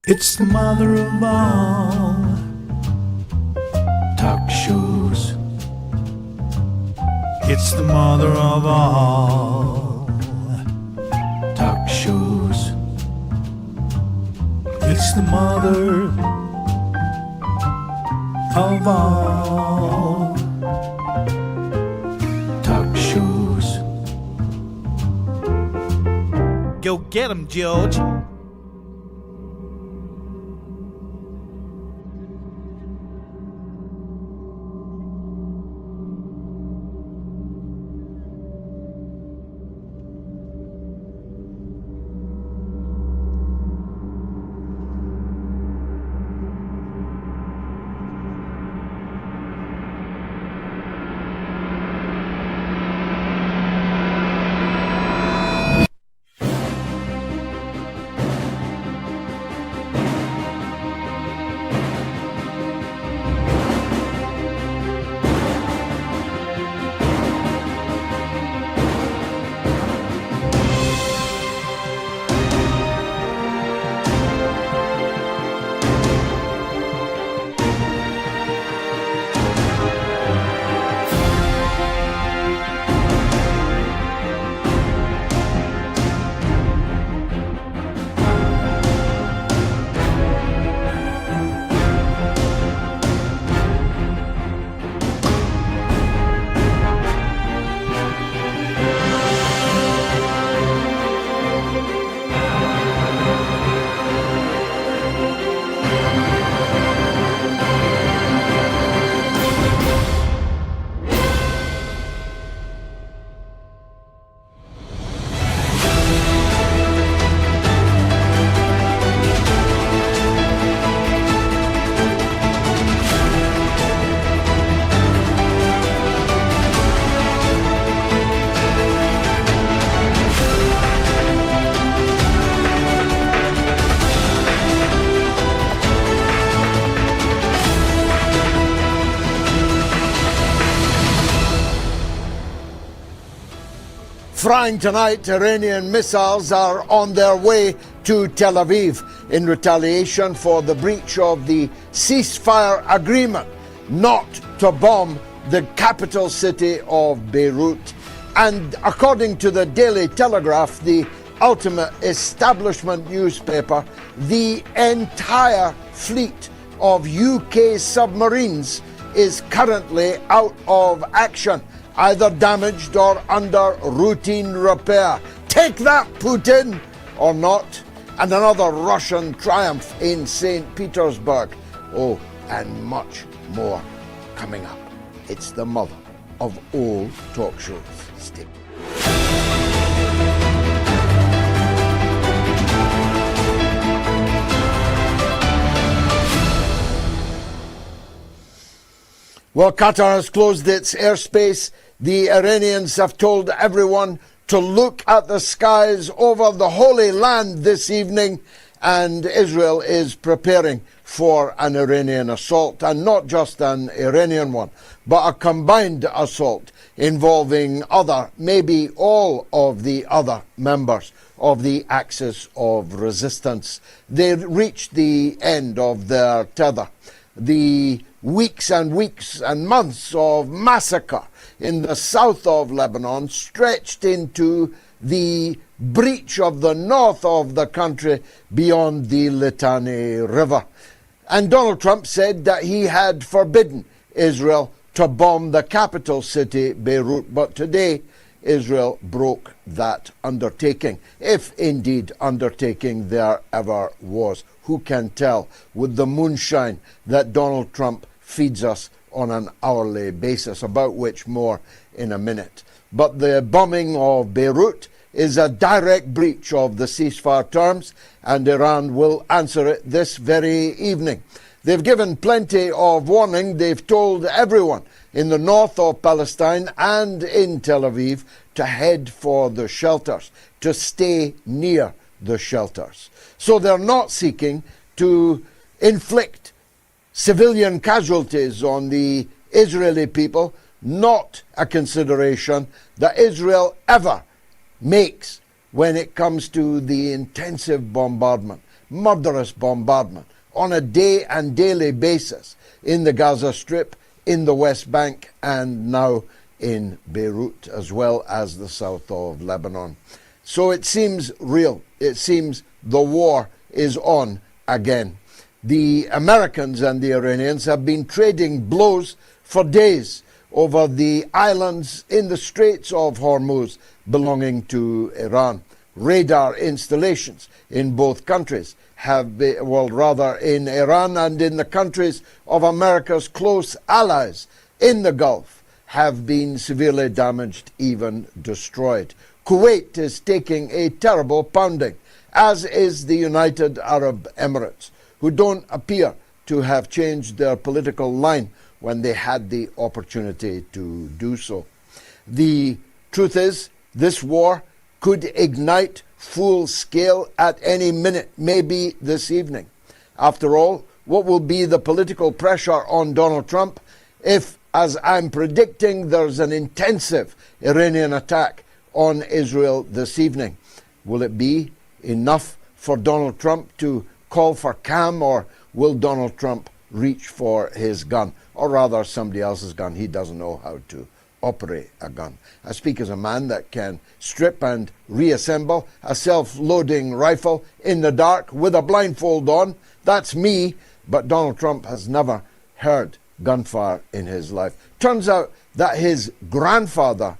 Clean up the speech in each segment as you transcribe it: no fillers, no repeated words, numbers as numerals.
It's the mother of all talk shows. It's the mother of all talk shows. It's the mother of all talk shows. Go get 'em, George. Frying tonight, Iranian missiles are on their way to Tel Aviv in retaliation for the breach of the ceasefire agreement not to bomb the capital city of Beirut. And according to the Daily Telegraph, the ultimate establishment newspaper, the entire fleet of UK submarines is currently out of action, either damaged or under routine repair. Take that, Putin, or not. And another Russian triumph in St. Petersburg. Oh, and much more coming up. It's the mother of all talk shows. Stay. Well, Qatar has closed its airspace. The Iranians have told everyone to look at the skies over the Holy Land this evening, and Israel is preparing for an Iranian assault, and not just an Iranian one, but a combined assault involving maybe all of the other members of the Axis of Resistance. They reached the end of their tether. The weeks and months of massacre in the south of Lebanon stretched into the breach of the north of the country beyond the Litani River. And Donald Trump said that he had forbidden Israel to bomb the capital city, Beirut. But today, Israel broke that undertaking, if indeed undertaking there ever was. Who can tell with the moonshine that Donald Trump feeds us on an hourly basis, about which more in a minute. But the bombing of Beirut is a direct breach of the ceasefire terms, and Iran will answer it this very evening. They've given plenty of warning. They've told everyone in the north of Palestine and in Tel Aviv to head for the shelters, to stay near the shelters. So they're not seeking to inflict civilian casualties on the Israeli people, not a consideration that Israel ever makes when it comes to the intensive bombardment murderous bombardment on a day and daily basis in the Gaza Strip, in the West Bank, and now in Beirut, as well as the south of Lebanon. So it seems real. It seems the war is on again. The Americans and the Iranians have been trading blows for days over the islands in the Straits of Hormuz belonging to Iran. Radar installations in both countries have been, well, rather in Iran and in the countries of America's close allies in the Gulf, have been severely damaged, even destroyed. Kuwait is taking a terrible pounding, as is the United Arab Emirates, who don't appear to have changed their political line when they had the opportunity to do so. The truth is, this war could ignite full scale at any minute, maybe this evening. After all, what will be the political pressure on Donald Trump if, as I'm predicting, there's an intensive Iranian attack on Israel this evening? Will it be enough for Donald Trump to call for calm, or will Donald Trump reach for his gun, or rather somebody else's gun? He doesn't know how to operate a gun. I speak as a man that can strip and reassemble a self-loading rifle in the dark with a blindfold on. That's me, but Donald Trump has never heard gunfire in his life. Turns out that his grandfather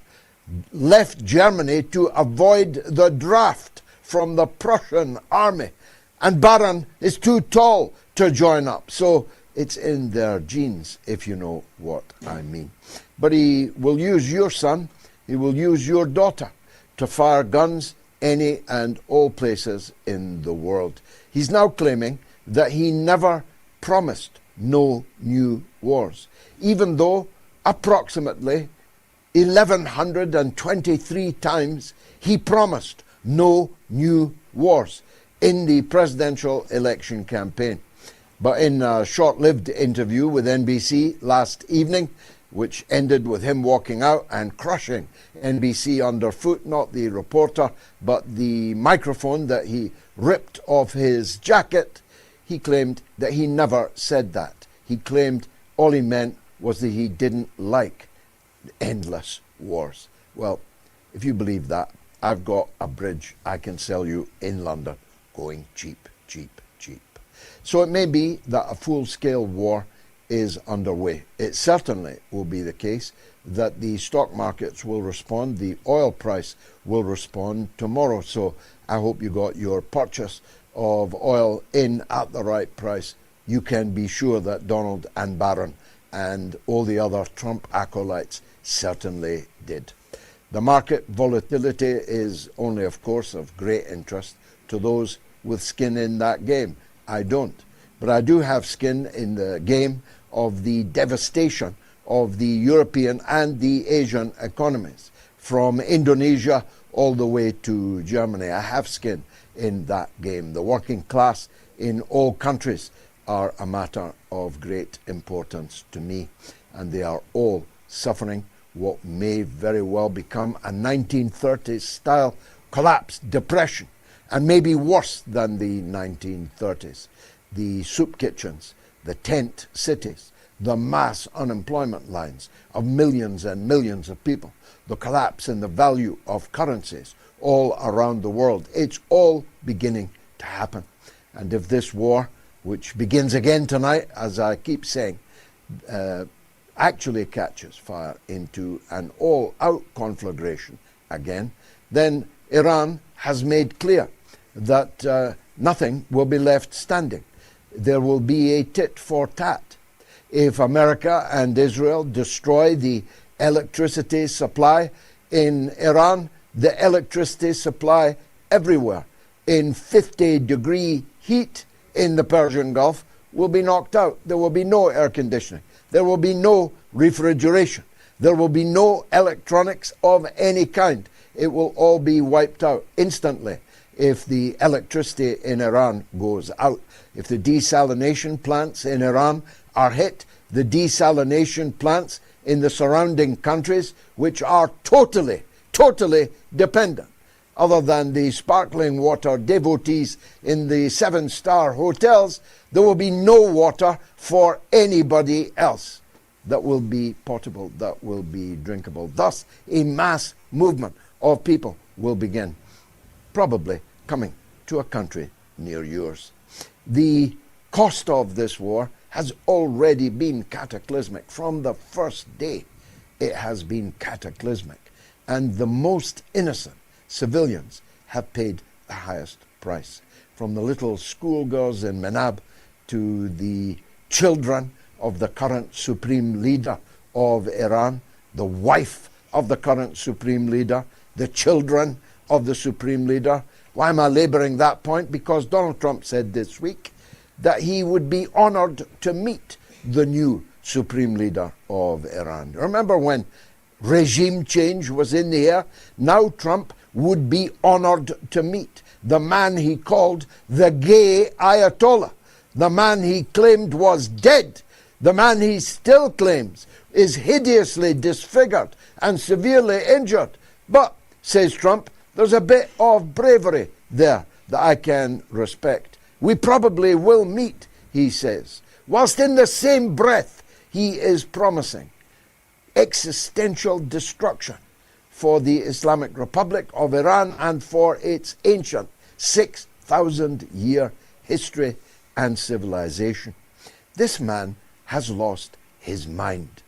left Germany to avoid the draft from the Prussian army, and Baron is too tall to join up. So it's in their genes, if you know what I mean. But he will use your son, he will use your daughter to fire guns any and all places in the world. He's now claiming that he never promised no new wars, even though approximately 1,123 times he promised no new wars in the presidential election campaign. But in a short-lived interview with NBC last evening, which ended with him walking out and crushing NBC underfoot, not the reporter, but the microphone that he ripped off his jacket, he claimed that he never said that. He claimed all he meant was that he didn't like endless wars. Well, if you believe that, I've got a bridge I can sell you in London going cheap, cheap, cheap. So it may be that a full-scale war is underway. It certainly will be the case that the stock markets will respond, the oil price will respond tomorrow. So I hope you got your purchase of oil in at the right price. You can be sure that Donald and Barron and all the other Trump acolytes certainly did. The market volatility is only, of course, of great interest to those with skin in that game. I don't. But I do have skin in the game of the devastation of the European and the Asian economies, from Indonesia all the way to Germany. I have skin in that game. The working class in all countries are a matter of great importance to me, and they are all suffering what may very well become a 1930s style collapse, depression, and maybe worse than the 1930s. The soup kitchens, the tent cities, the mass unemployment lines of millions and millions of people, the collapse in the value of currencies all around the world. It's all beginning to happen. And if this war, which begins again tonight, as I keep saying, actually catches fire into an all-out conflagration again, then Iran has made clear that nothing will be left standing. There will be a tit for tat. If America and Israel destroy the electricity supply in Iran, the electricity supply everywhere in 50-degree heat in the Persian Gulf will be knocked out. There will be no air conditioning. There will be no refrigeration. There will be no electronics of any kind. It will all be wiped out instantly if the electricity in Iran goes out. If the desalination plants in Iran are hit, the desalination plants in the surrounding countries, which are totally dependent other than the sparkling water devotees in the 7-star hotels, there will be no water for anybody else that will be potable, that will be drinkable. Thus, a mass movement of people will begin, probably coming to a country near yours. The cost of this war has already been cataclysmic. From the first day, it has been cataclysmic. And the most innocent civilians have paid the highest price. From the little schoolgirls in Menab to the children of the current supreme leader of Iran, the wife of the current supreme leader, the children of the supreme leader. Why am I laboring that point? Because Donald Trump said this week that he would be honored to meet the new supreme leader of Iran. Remember when regime change was in the air? Now Trump would be honored to meet the man he called the gay Ayatollah, the man he claimed was dead, the man he still claims is hideously disfigured and severely injured. But, says Trump, there's a bit of bravery there that I can respect. We probably will meet, he says, whilst in the same breath he is promising existential destruction for the Islamic Republic of Iran and for its ancient 6,000-year history and civilization. This man has lost his mind.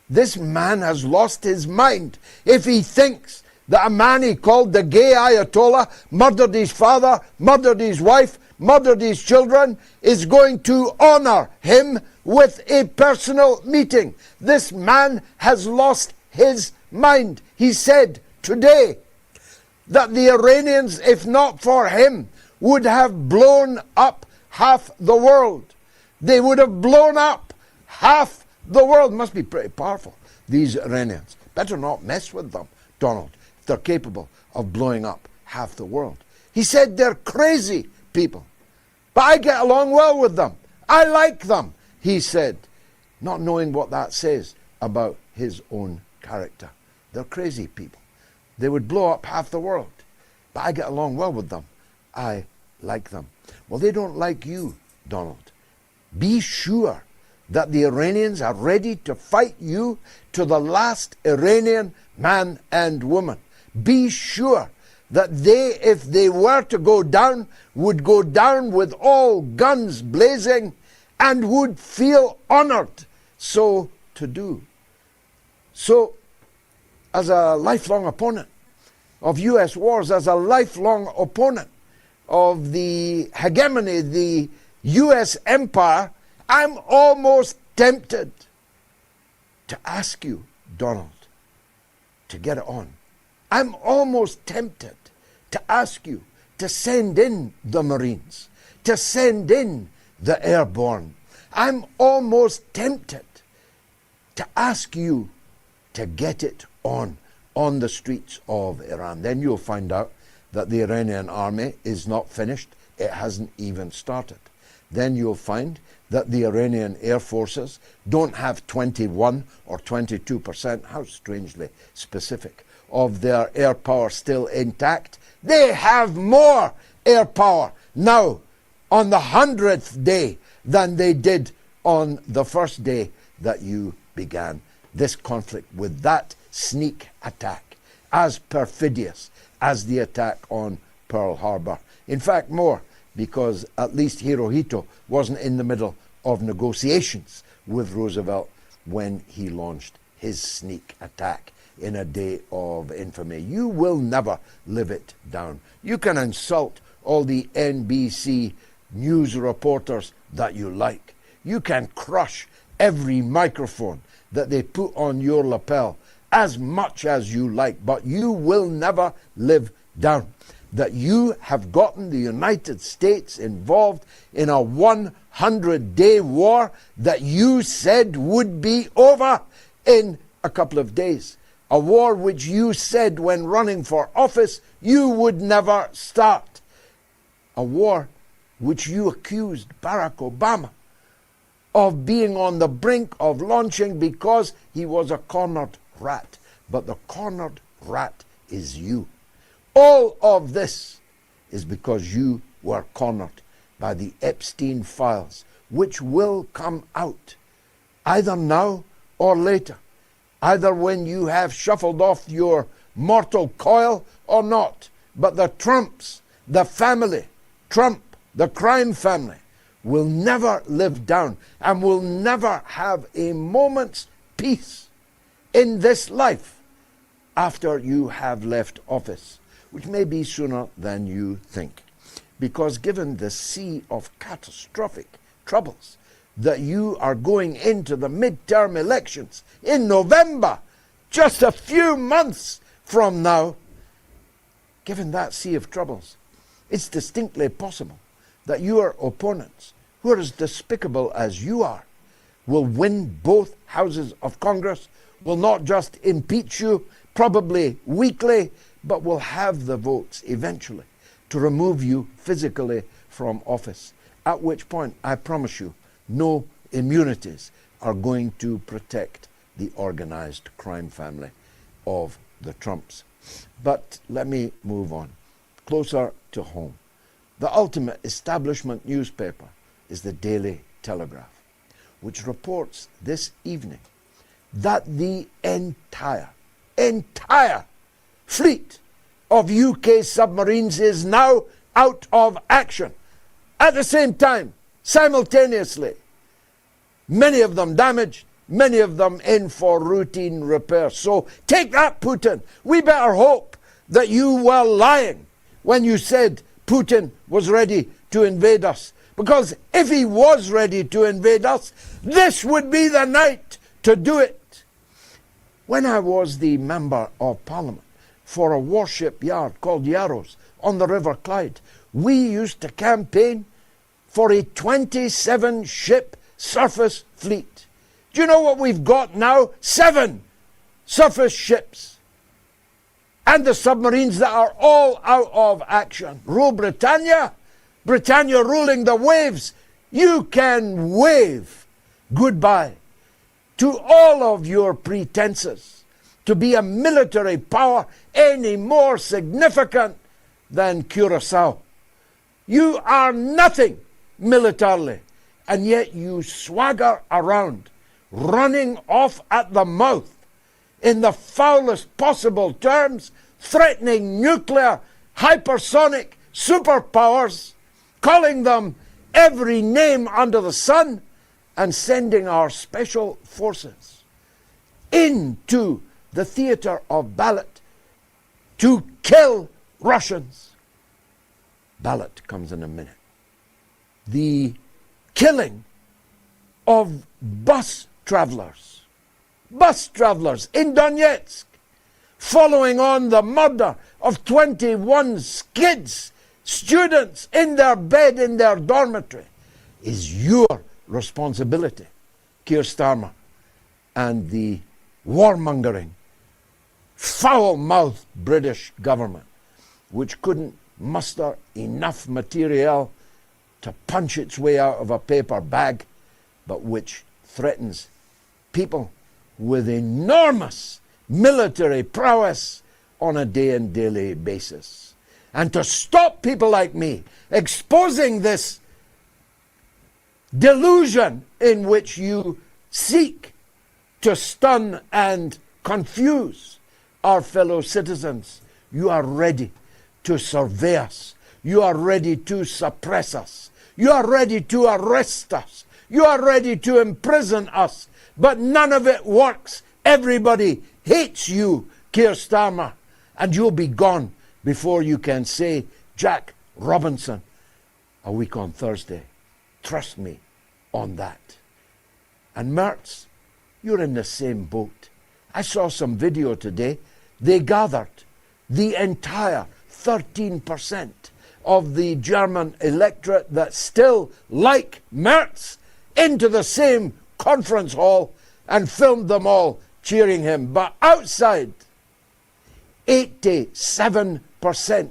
This man has lost his mind if he thinks that a man he called the gay Ayatollah murdered his father, murdered his wife, murdered his children, is going to honor him with a personal meeting. This man has lost his mind. He said today that the Iranians, if not for him, would have blown up half the world. They would have blown up half the world. Must be pretty powerful, these Iranians. Better not mess with them, Donald, if they're capable of blowing up half the world. He said they're crazy people, but I get along well with them. I like them, he said, not knowing what that says about his own character. They're crazy people. They would blow up half the world, but I get along well with them. I like them. Well, they don't like you, Donald. Be sure that the Iranians are ready to fight you to the last Iranian man and woman. Be sure that they, if they were to go down, would go down with all guns blazing and would feel honored so to do. So, as a lifelong opponent of US wars, as a lifelong opponent of the hegemony, the US empire, I'm almost tempted to ask you, Donald, to get it on. I'm almost tempted to ask you to send in the Marines, to send in the airborne. I'm almost tempted to ask you to get it on the streets of Iran. Then you'll find out that the Iranian army is not finished. It hasn't even started. Then you'll find that the Iranian air forces don't have 21 or 22%, how strangely specific, of their air power still intact. They have more air power now on the 100th day than they did on the first day that you began this conflict with that sneak attack, as perfidious as the attack on Pearl Harbor. In fact, more, because at least Hirohito wasn't in the middle of negotiations with Roosevelt when he launched his sneak attack in a day of infamy. You will never live it down. You can insult all the NBC news reporters that you like. You can crush every microphone that they put on your lapel as much as you like, but you will never live down that you have gotten the United States involved in a 100-day war that you said would be over in a couple of days. A war which you said when running for office you would never start. A war which you accused Barack Obama of being on the brink of launching because he was a cornered rat. But the cornered rat is you. All of this is because you were cornered by the Epstein files, which will come out either now or later, either when you have shuffled off your mortal coil or not. But the Trumps, the family, Trump, the crime family, will never live down and will never have a moment's peace in this life after you have left office, which may be sooner than you think. Because given the sea of catastrophic troubles that you are going into the midterm elections in November, just a few months from now, given that sea of troubles, it's distinctly possible that your opponents, who are as despicable as you are, will win both houses of Congress, will not just impeach you, probably weakly, but will have the votes eventually to remove you physically from office. At which point, I promise you, no immunities are going to protect the organized crime family of the Trumps. But let me move on, closer to home. The ultimate establishment newspaper is the Daily Telegraph, which reports this evening that the entire fleet of UK submarines is now out of action. At the same time, simultaneously, many of them damaged, many of them in for routine repair. So take that, Putin. We better hope that you were lying when you said Putin was ready to invade us. Because if he was ready to invade us, this would be the night to do it. When I was the Member of Parliament for a warship yard called Yarrows on the River Clyde, we used to campaign for a 27-ship surface fleet. Do you know what we've got now? 7 surface ships. And the submarines that are all out of action. Rule Britannia, Britannia ruling the waves. You can wave goodbye to all of your pretenses to be a military power any more significant than Curacao. You are nothing militarily, and yet you swagger around, running off at the mouth in the foulest possible terms, threatening nuclear, hypersonic superpowers, calling them every name under the sun, and sending our special forces into the theater of Beirut to kill Russians. Beirut comes in a minute. The killing of bus travelers in Donetsk, following on the murder of 21 kids, students in their bed in their dormitory, is your responsibility, Keir Starmer, and the warmongering, foul-mouthed British government, which couldn't muster enough material to punch its way out of a paper bag, but which threatens people with enormous military prowess on a day and daily basis. And to stop people like me exposing this delusion in which you seek to stun and confuse our fellow citizens, you are ready to survey us. You are ready to suppress us. You are ready to arrest us. You are ready to imprison us. But none of it works. Everybody hates you, Keir Starmer, and you'll be gone before you can say Jack Robinson a week on Thursday. Trust me on that. And Mertz, you're in the same boat. I saw some video today. They gathered the entire 13% of the German electorate that still like Mertz into the same conference hall and filmed them all cheering him. But outside, 87%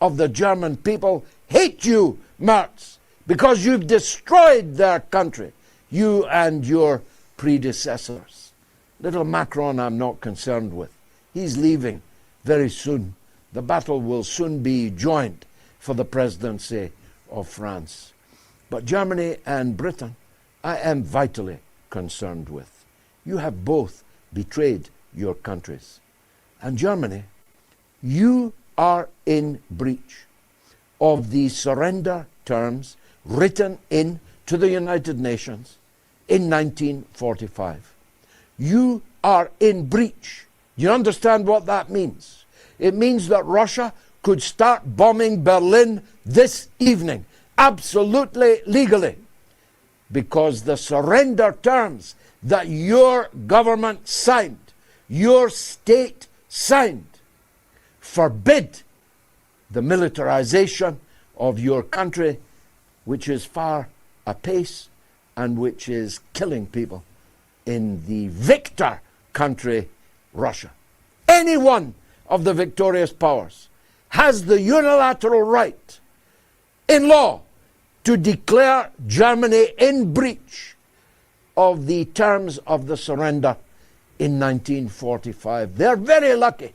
of the German people hate you, Mertz, because you've destroyed their country, you and your predecessors. Little Macron I'm not concerned with. He's leaving very soon the battle will soon be joined for the presidency of France. But Germany and Britain, I am vitally concerned with. You have both betrayed your countries. And Germany, you are in breach of the surrender terms written into the United Nations in 1945. You are in breach. You understand what that means? It means that Russia could start bombing Berlin this evening, absolutely legally, because the surrender terms that your government signed, your state signed, forbid the militarization of your country, which is far apace and which is killing people in the victor country, Russia. Any one of the victorious powers has the unilateral right in law to declare Germany in breach of the terms of the surrender in 1945. They're very lucky.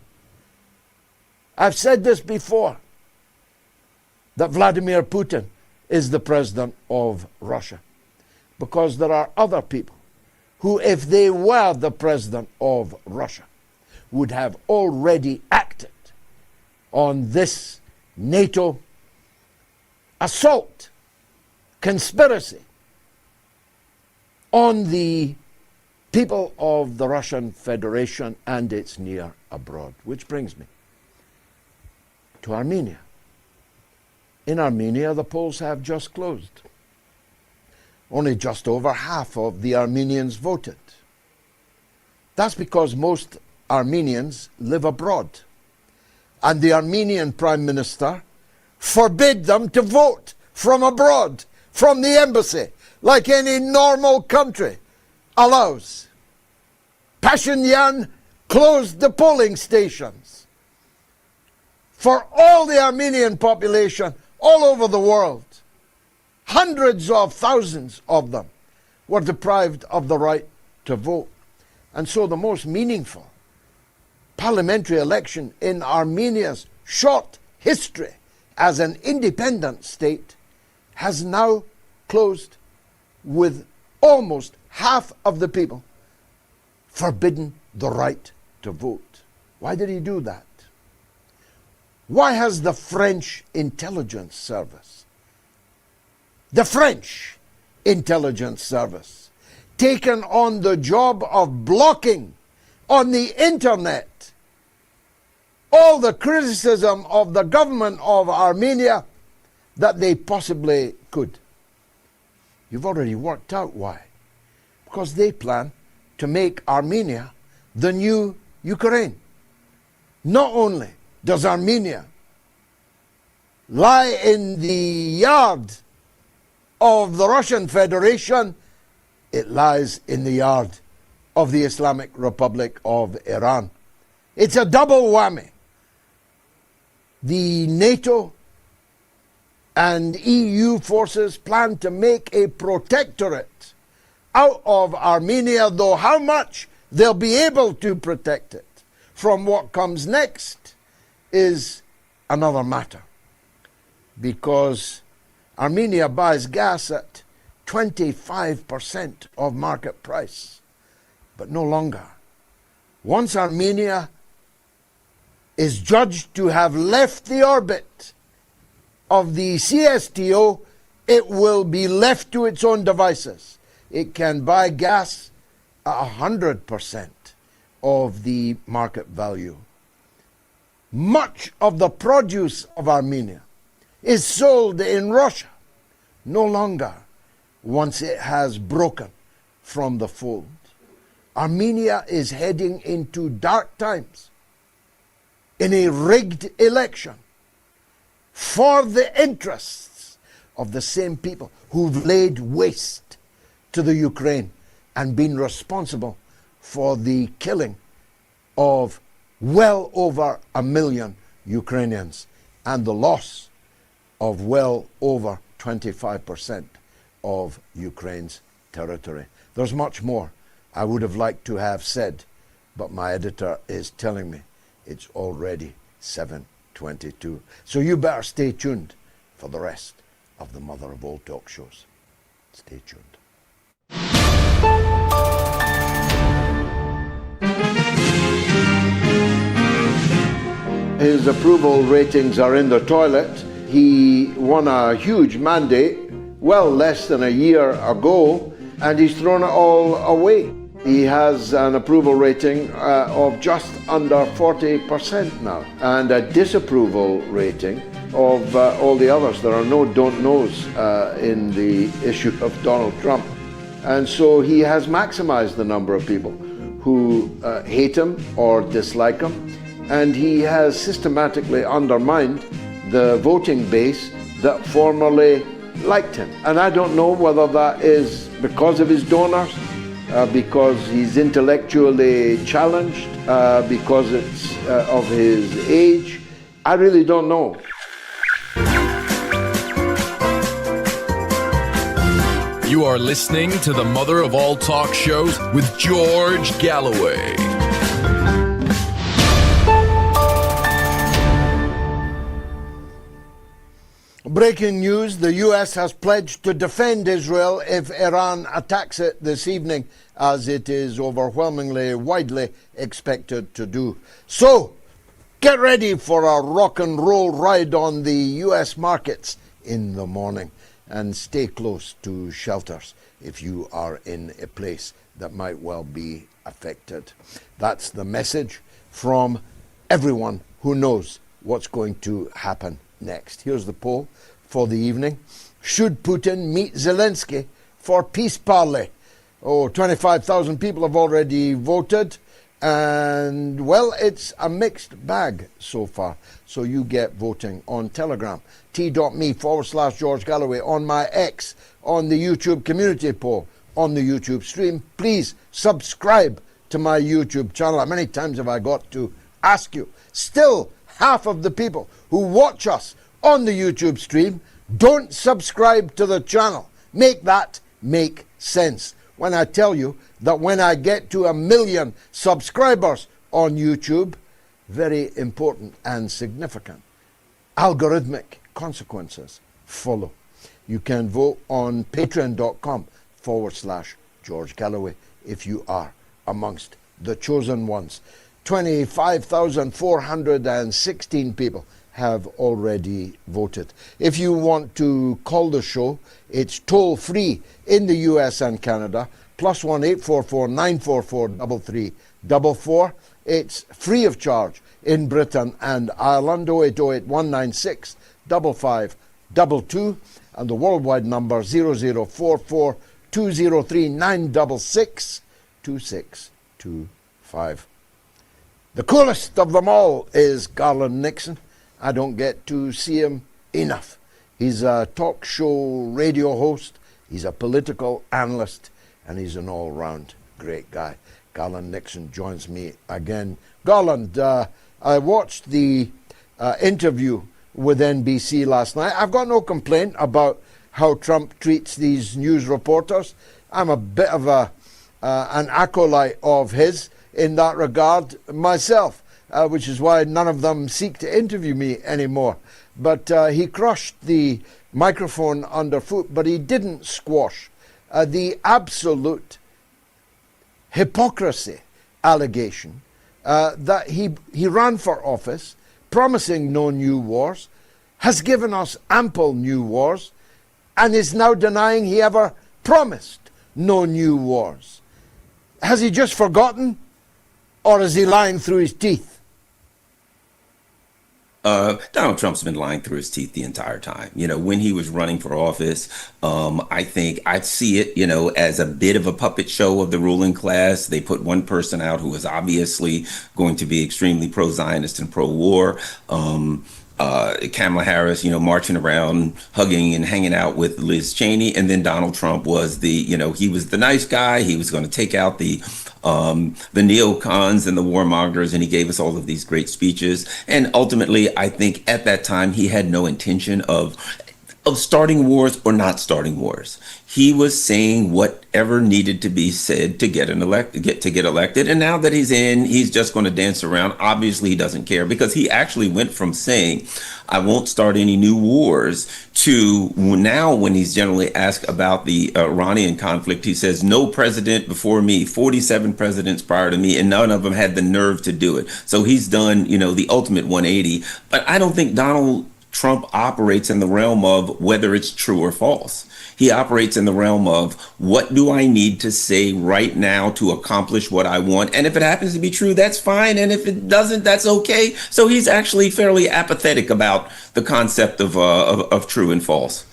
I've said this before, that Vladimir Putin is the president of Russia, because there are other people who, if they were the president of Russia, would have already acted on this NATO assault, conspiracy on the people of the Russian Federation and its near abroad. Which brings me to Armenia. In Armenia, the polls have just closed. Only just over half of the Armenians voted. That's because most Armenians live abroad, and the Armenian Prime Minister forbid them to vote from abroad, from the embassy, like any normal country allows. Pashinyan closed the polling stations for all the Armenian population all over the world. Hundreds of thousands of them were deprived of the right to vote. And so the most meaningful parliamentary election in Armenia's short history as an independent state has now closed with almost half of the people forbidden the right to vote. Why did he do that? Why has the French intelligence service, taken on the job of blocking on the internet all the criticism of the government of Armenia that they possibly could? You've already worked out why. Because they plan to make Armenia the new Ukraine. Not only does Armenia lie in the yard of the Russian Federation, it lies in the yard of the Islamic Republic of Iran. It's a double whammy. The NATO and EU forces plan to make a protectorate out of Armenia, though how much they'll be able to protect it from what comes next is another matter. Because Armenia buys gas at 25% of market price, but no longer. Once Armenia is judged to have left the orbit of the CSTO, it will be left to its own devices. It can buy gas at 100% of the market value. Much of the produce of Armenia is sold in Russia, no longer once it has broken from the fold. Armenia is heading into dark times in a rigged election for the interests of the same people who've laid waste to the Ukraine and been responsible for the killing of well over 1 million Ukrainians and the loss of well over 25% of Ukraine's territory. There's much more I would have liked to have said, but my editor is telling me it's already 7 2022. So you better stay tuned for the rest of the mother of all talk shows. Stay tuned. His approval ratings are in the toilet. He won a huge mandate well less than a year ago, and he's thrown it all away. He has an approval rating of just under 40% now, and a disapproval rating of all the others. There are no don't knows in the issue of Donald Trump. And so he has maximized the number of people who hate him or dislike him, and he has systematically undermined the voting base that formerly liked him. And I don't know whether that is because of his donors, because he's intellectually challenged, because it's of his age. I really don't know. You are listening to the mother of all talk shows with George Galloway. Breaking news, the US has pledged to defend Israel if Iran attacks it this evening, as it is overwhelmingly widely expected to do. So, get ready for a rock and roll ride on the US markets in the morning, and stay close to shelters if you are in a place that might well be affected. That's the message from everyone who knows what's going to happen next. Here's the poll for the evening. Should Putin meet Zelensky for peace parley? 25,000 people have already voted, and well, it's a mixed bag so far. So you get voting on Telegram, t.me/George Galloway, on my X, on the YouTube community poll, on the YouTube stream. Please subscribe to my YouTube channel. How many times have I got to ask you? Still, half of the people who watch us on the YouTube stream don't subscribe to the channel. Make that make sense when I tell you that when I get to 1 million subscribers on YouTube, very important and significant algorithmic consequences follow. You can vote on patreon.com/George Galloway if you are amongst the chosen ones. 25,416 people have already voted. If you want to call the show, it's toll free in the US and Canada, +1 844 944 3344. It's free of charge in Britain and Ireland, 0808 196 5522, and the worldwide number 0044 203 966 2625. The coolest of them all is Garland Nixon. I don't get to see him enough. He's a talk show radio host, he's a political analyst, and he's an all-round great guy. Garland Nixon joins me again. Garland, I watched the interview with NBC last night. I've got no complaint about how Trump treats these news reporters. I'm a bit of an acolyte of his in that regard myself. Which is why none of them seek to interview me anymore. But he crushed the microphone underfoot, but he didn't squash the absolute hypocrisy allegation that he ran for office promising no new wars, has given us ample new wars, and is now denying he ever promised no new wars. Has he just forgotten, or is he lying through his teeth? Donald Trump's been lying through his teeth the entire time. When he was running for office, I think I see it, as a bit of a puppet show of the ruling class. They put one person out who was obviously going to be extremely pro-Zionist and pro-war. Kamala Harris, marching around, hugging and hanging out with Liz Cheney. And then Donald Trump was he was the nice guy. He was going to take out the neocons and the warmongers, and he gave us all of these great speeches. And ultimately, I think at that time, he had no intention of of starting wars or not starting wars. He was saying whatever needed to be said to get elected. And now that he's in, he's just going to dance around. Obviously, he doesn't care, because he actually went from saying, I won't start any new wars, to now when he's generally asked about the Iranian conflict, he says, no president before me, 47 presidents prior to me, and none of them had the nerve to do it. So he's done, the ultimate 180. But I don't think Donald Trump operates in the realm of whether it's true or false. He operates in the realm of, what do I need to say right now to accomplish what I want? And if it happens to be true, that's fine. And if it doesn't, that's okay. So he's actually fairly apathetic about the concept of true and false.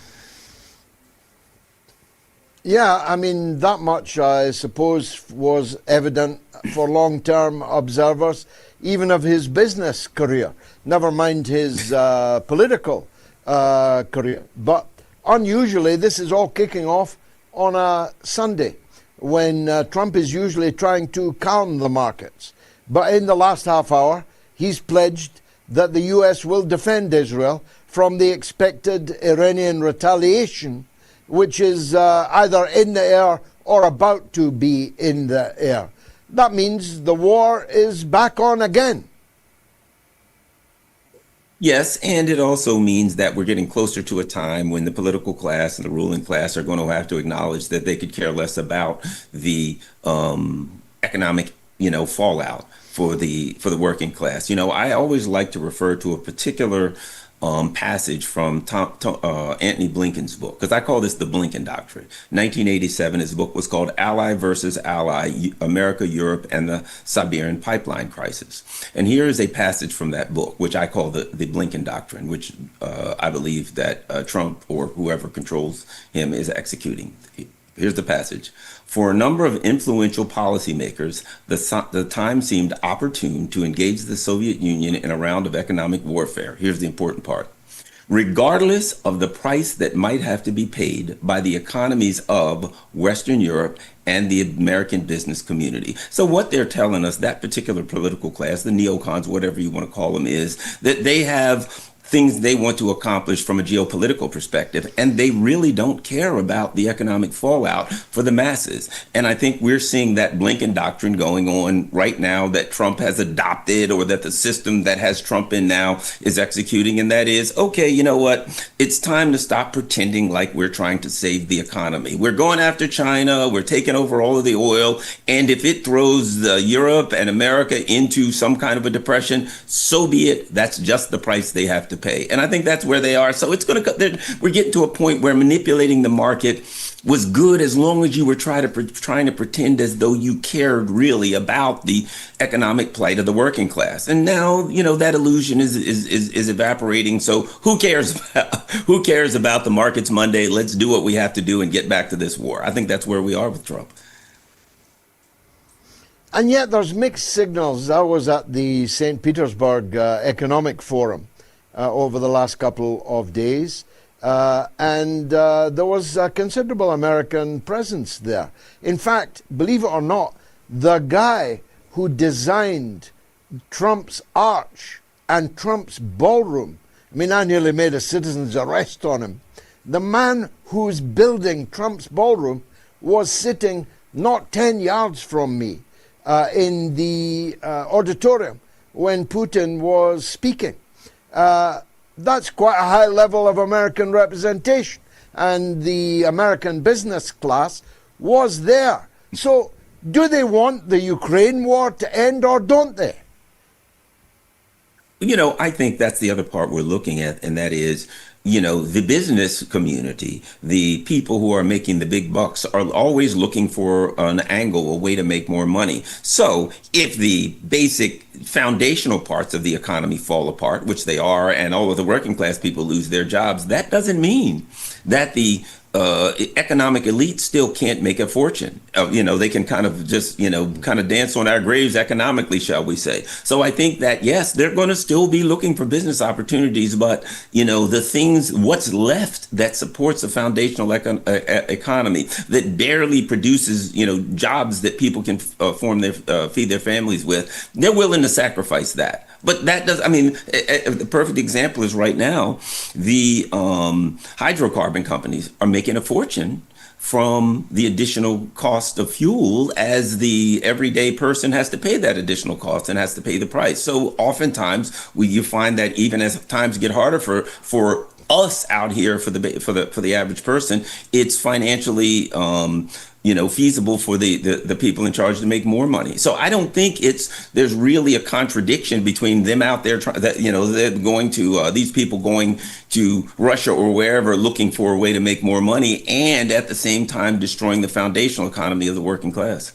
Yeah, I mean, that much, I suppose, was evident for long-term observers, even of his business career, never mind his political career. But unusually, this is all kicking off on a Sunday, when Trump is usually trying to calm the markets. But in the last half hour, he's pledged that the U.S. will defend Israel from the expected Iranian retaliation, which is either in the air or about to be in the air. That means the war is back on again. Yes, and it also means that we're getting closer to a time when the political class and the ruling class are going to have to acknowledge that they could care less about the economic, fallout for the working class. I always like to refer to a particular passage from Antony Blinken's book, because I call this the Blinken Doctrine. 1987, his book was called Ally versus Ally, America, Europe, and the Siberian Pipeline Crisis. And here is a passage from that book, which I call the Blinken Doctrine, which I believe that Trump or whoever controls him is executing. Here's the passage. For a number of influential policymakers, the time seemed opportune to engage the Soviet Union in a round of economic warfare. Here's the important part. Regardless of the price that might have to be paid by the economies of Western Europe and the American business community. So what they're telling us, that particular political class, the neocons, whatever you want to call them, is that they have things they want to accomplish from a geopolitical perspective, and they really don't care about the economic fallout for the masses. And I think we're seeing that Blinken doctrine going on right now that Trump has adopted, or that the system that has Trump in now is executing, and that is, okay, you know what? It's time to stop pretending like we're trying to save the economy. We're going after China, we're taking over all of the oil, and if it throws Europe and America into some kind of a depression, so be it. That's just the price they have to pay. And I think that's where they are. So it's going to, we're getting to a point where manipulating the market was good as long as you were trying to pretend as though you cared really about the economic plight of the working class. And now, that illusion is evaporating. So who cares about the markets Monday? Let's do what we have to do and get back to this war. I think that's where we are with Trump. And yet there's mixed signals. I was at the St. Petersburg Economic Forum over the last couple of days, and there was a considerable American presence there. In fact, believe it or not, the guy who designed Trump's arch and Trump's ballroom, I nearly made a citizen's arrest on him. The man who's building Trump's ballroom was sitting not 10 yards from me in the auditorium when Putin was speaking. That's quite a high level of American representation, and the American business class was there. So do they want the Ukraine war to end, or don't they? I think that's the other part we're looking at, and that is, the business community, the people who are making the big bucks, are always looking for an angle, a way to make more money. So if the basic foundational parts of the economy fall apart, which they are, and all of the working class people lose their jobs, that doesn't mean that the economic elite still can't make a fortune. They can kind of just, kind of dance on our graves economically, shall we say. So I think that, yes, they're going to still be looking for business opportunities, but, the things, what's left that supports a foundational economy that barely produces, jobs that people can feed their families with, they're willing to sacrifice that. But that does, I mean, the perfect example is right now, the hydrocarbon companies are making a fortune from the additional cost of fuel, as the everyday person has to pay that additional cost and has to pay the price. So oftentimes you find that even as times get harder for us out here, for the average person, it's financially feasible for the people in charge to make more money. So I don't think there's really a contradiction between them out there they're going to these people going to Russia or wherever looking for a way to make more money, and at the same time destroying the foundational economy of the working class.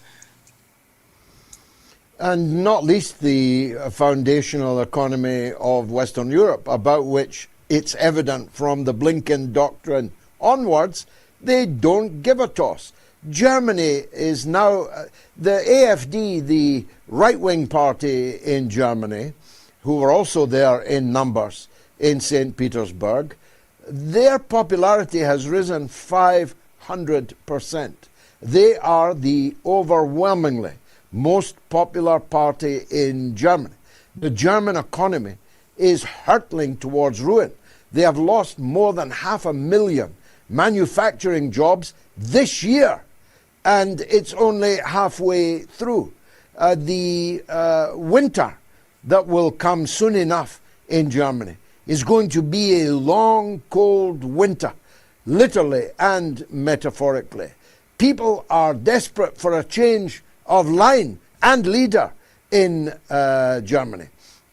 And not least the foundational economy of Western Europe, about which it's evident from the Blinken doctrine onwards, they don't give a toss. Germany is now, the AfD, the right-wing party in Germany, who were also there in numbers in St. Petersburg, their popularity has risen 500%. They are the overwhelmingly most popular party in Germany. The German economy is hurtling towards ruin. They have lost more than 500,000 manufacturing jobs this year, and it's only halfway through. The winter that will come soon enough in Germany is going to be a long, cold winter, literally and metaphorically. People are desperate for a change of line and leader in Germany.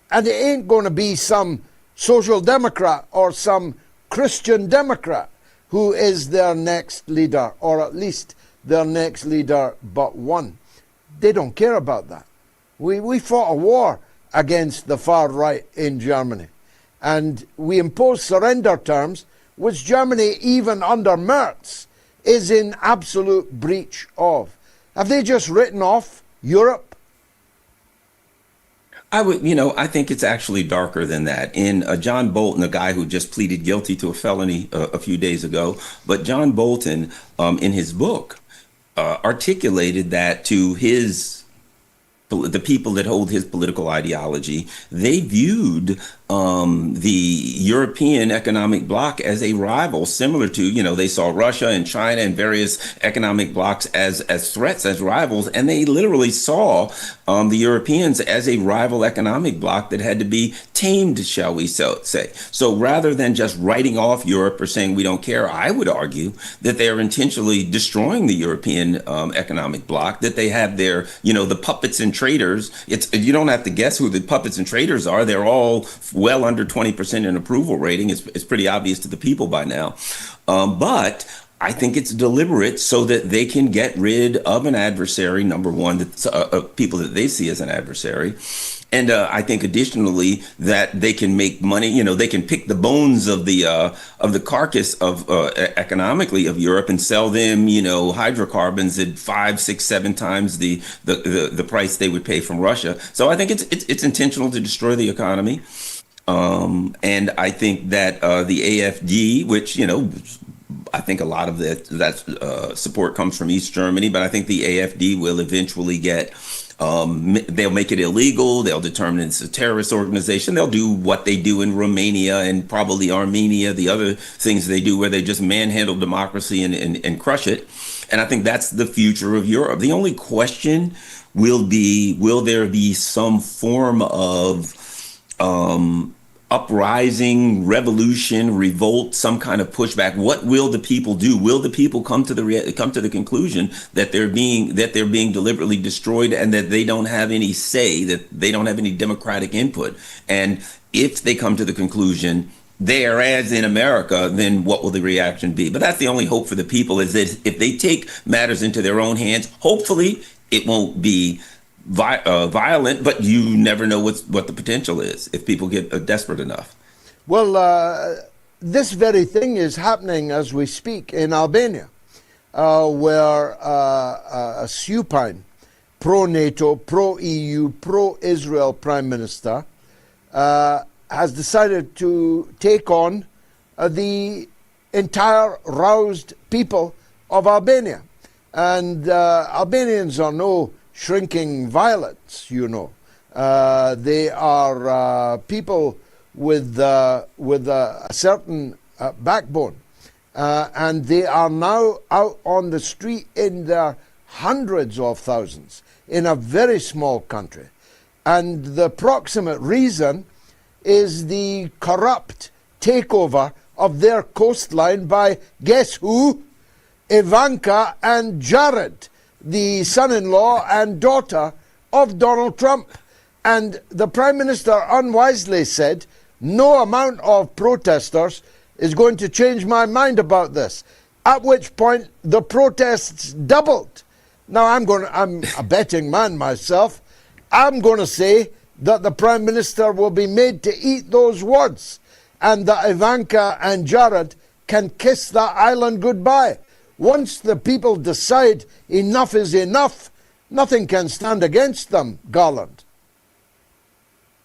And it ain't going to be some social democrat or some Christian Democrat who is their next leader, or at least their next leader but one. They don't care about that. We fought a war against the far right in Germany, and we imposed surrender terms, which Germany, even under Merz, is in absolute breach of. Have they just written off Europe? I think it's actually darker than that. In John Bolton, a guy who just pleaded guilty to a felony a few days ago, but John Bolton, in his book, articulated that to the people that hold his political ideology, they viewed the European economic bloc as a rival, similar to, they saw Russia and China and various economic blocs as threats, as rivals, and they literally saw the Europeans as a rival economic bloc that had to be tamed, shall we say. So rather than just writing off Europe or saying we don't care, I would argue that they are intentionally destroying the European economic bloc, that they have their, the puppets and traitors. You don't have to guess who the puppets and traitors are. They're all well under 20% in approval rating. It's pretty obvious to the people by now. But I think it's deliberate so that they can get rid of an adversary, number one, people that they see as an adversary. And I think additionally that they can make money, they can pick the bones of the carcass of economically of Europe and sell them, hydrocarbons at 5, 6, 7 times the price they would pay from Russia. So I think it's intentional to destroy the economy. And I think that the AfD, which, I think a lot of that support comes from East Germany, but I think the AfD will eventually get, they'll make it illegal. They'll determine it's a terrorist organization. They'll do what they do in Romania and probably Armenia, the other things they do where they just manhandle democracy and crush it. And I think that's the future of Europe. The only question will there be some form of uprising, revolution, revolt, some kind of pushback? What will the people do? Will the people come to the conclusion that they're being deliberately destroyed and that they don't have any say, that they don't have any democratic input? And if they come to the conclusion there, as in America, then what will the reaction be? But that's the only hope for the people, is that if they take matters into their own hands, hopefully it won't be violent, but you never know what the potential is if people get desperate enough. Well, this very thing is happening as we speak in Albania, where a supine pro-NATO, pro-EU, pro-Israel prime minister has decided to take on the entire roused people of Albania. And Albanians are no shrinking violets, They are people with a certain backbone. And they are now out on the street in their hundreds of thousands in a very small country. And the proximate reason is the corrupt takeover of their coastline by, guess who? Ivanka and Jared, the son-in-law and daughter of Donald Trump. And the Prime Minister unwisely said, no amount of protesters is going to change my mind about this. At which point the protests doubled. Now I'm a betting man myself. I'm going to say that the Prime Minister will be made to eat those words, and that Ivanka and Jared can kiss that island goodbye. Once the people decide enough is enough, nothing can stand against them, Garland.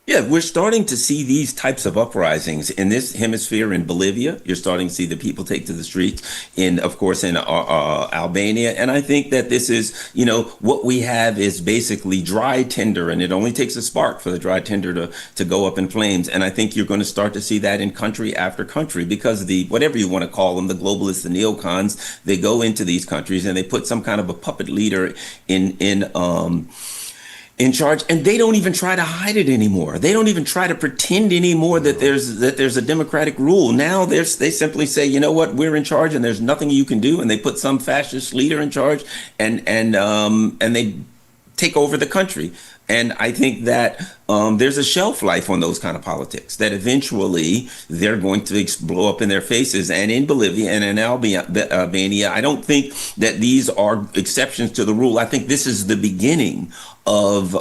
Yeah, we're starting to see these types of uprisings in this hemisphere in Bolivia. You're starting to see the people take to the streets of course, in Albania. And I think that this is, what we have is basically dry tinder, and it only takes a spark for the dry tinder to go up in flames. And I think you're going to start to see that in country after country, because whatever you want to call them, the globalists, the neocons, they go into these countries and they put some kind of a puppet leader in charge, and they don't even try to hide it anymore. They don't even try to pretend anymore that there's a democratic rule. Now they simply say, you know what, we're in charge and there's nothing you can do, and they put some fascist leader in charge, and they take over the country. And I think that there's a shelf life on those kind of politics, that eventually they're going to blow up in their faces. And in Bolivia and in Albania, I don't think that these are exceptions to the rule. I think this is the beginning of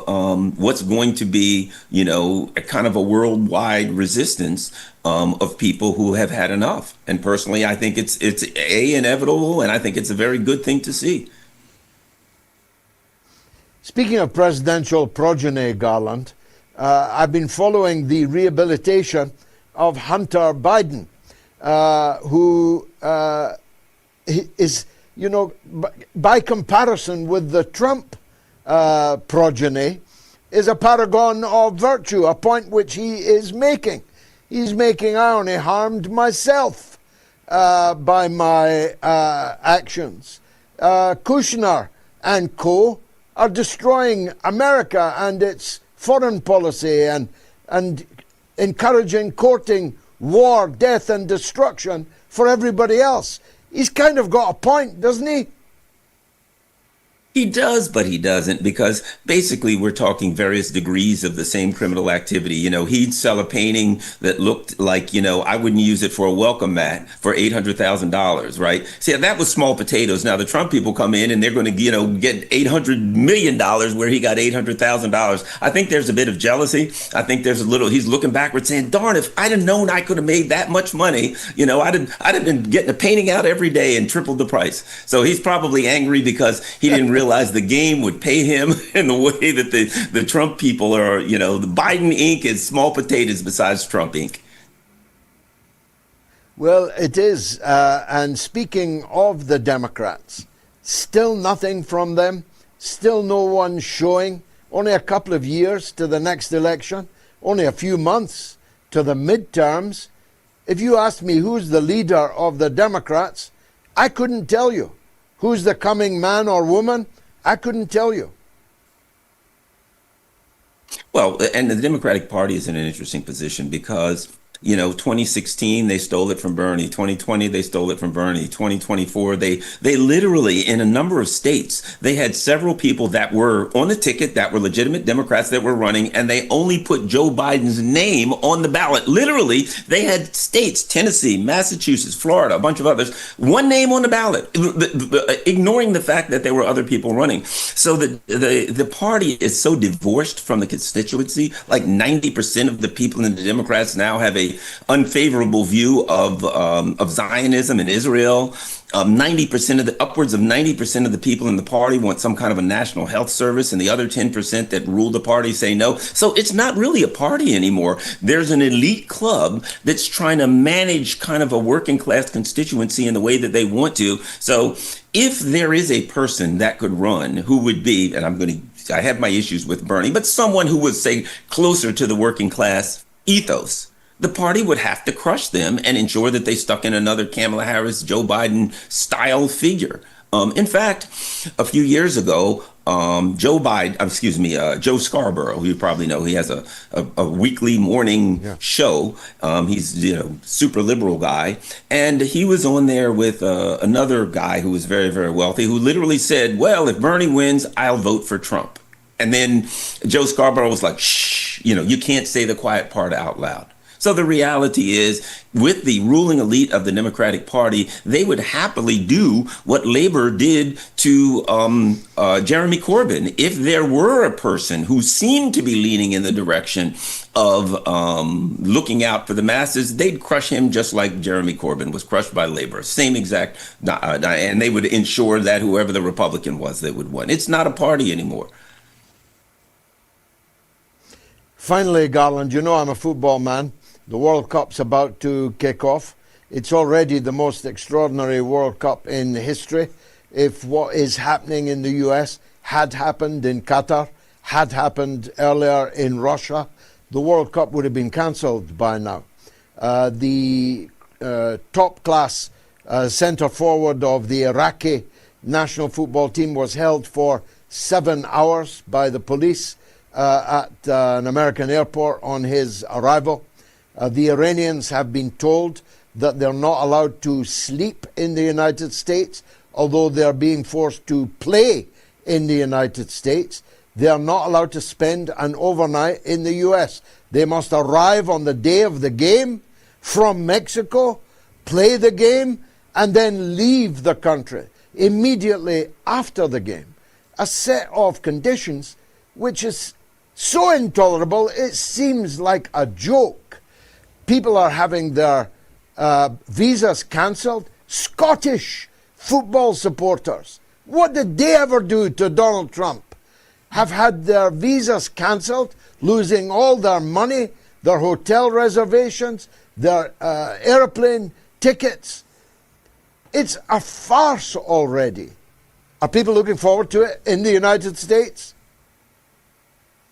what's going to be, a kind of a worldwide resistance of people who have had enough. And personally, I think it's inevitable, and I think it's a very good thing to see. Speaking of presidential progeny, Garland, I've been following the rehabilitation of Hunter Biden, who is, by comparison with the Trump progeny, is a paragon of virtue, a point which he is making. He's making, I only harmed myself by my actions. Kushner and co. are destroying America and its foreign policy and encouraging, courting war, death and destruction for everybody else. He's kind of got a point, doesn't he? He does, but he doesn't, because basically we're talking various degrees of the same criminal activity. He'd sell a painting that looked like, I wouldn't use it for a welcome mat for $800,000, right? See, that was small potatoes. Now the Trump people come in and they're going to, get $800 million where he got $800,000. I think there's a bit of jealousy. I think there's he's looking backward saying, darn, if I'd have known I could have made that much money, I'd have been getting a painting out every day and tripled the price. So he's probably angry because he didn't realize the game would pay him in the way that the Trump people are, the Biden Inc. is small potatoes besides Trump Inc. Well, it is. And speaking of the Democrats, still nothing from them, still no one showing, only a couple of years to the next election, only a few months to the midterms. If you asked me who's the leader of the Democrats, I couldn't tell you. Who's the coming man or woman? I couldn't tell you. Well, and the Democratic Party is in an interesting position because 2016, they stole it from Bernie. 2020, they stole it from Bernie. 2024, they literally, in a number of states, they had several people that were on the ticket that were legitimate Democrats that were running, and they only put Joe Biden's name on the ballot. Literally, they had states, Tennessee, Massachusetts, Florida, a bunch of others, one name on the ballot, ignoring the fact that there were other people running. So the party is so divorced from the constituency. Like 90% of the people in the Democrats now have a unfavorable view of Zionism in Israel. 90% upwards of 90% of the people in the party want some kind of a national health service, and the other 10% that rule the party say no. So it's not really a party anymore. There's an elite club that's trying to manage kind of a working class constituency in the way that they want to. So if there is a person that could run, who would be, and I'm going to I have my issues with Bernie, but someone who was, say, closer to the working class ethos, the party would have to crush them and ensure that they stuck in another Kamala Harris, Joe Biden style figure. In fact, a few years ago, Joe Scarborough, who you probably know, he has a weekly morning show. He's super liberal guy, and he was on there with another guy who was very, very wealthy, who literally said, "Well, if Bernie wins, I'll vote for Trump." And then Joe Scarborough was like, "Shh, you can't say the quiet part out loud." So the reality is, with the ruling elite of the Democratic Party, they would happily do what Labor did to Jeremy Corbyn. If there were a person who seemed to be leaning in the direction of looking out for the masses, they'd crush him just like Jeremy Corbyn was crushed by Labor. Same exact, and they would ensure that whoever the Republican was, they would win. It's not a party anymore. Finally, Garland, I'm a football man. The World Cup's about to kick off. It's already the most extraordinary World Cup in history. If what is happening in the US had happened in Qatar, had happened earlier in Russia, the World Cup would have been cancelled by now. The top-class centre forward of the Iraqi national football team was held for 7 hours by the police at an American airport on his arrival. The Iranians have been told that they're not allowed to sleep in the United States, although they're being forced to play in the United States. They are not allowed to spend an overnight in the US. They must arrive on the day of the game from Mexico, play the game, and then leave the country immediately after the game. A set of conditions which is so intolerable it seems like a joke. People are having their visas cancelled. Scottish football supporters, what did they ever do to Donald Trump? Have had their visas cancelled, losing all their money, their hotel reservations, their airplane tickets. It's a farce already. Are people looking forward to it in the United States?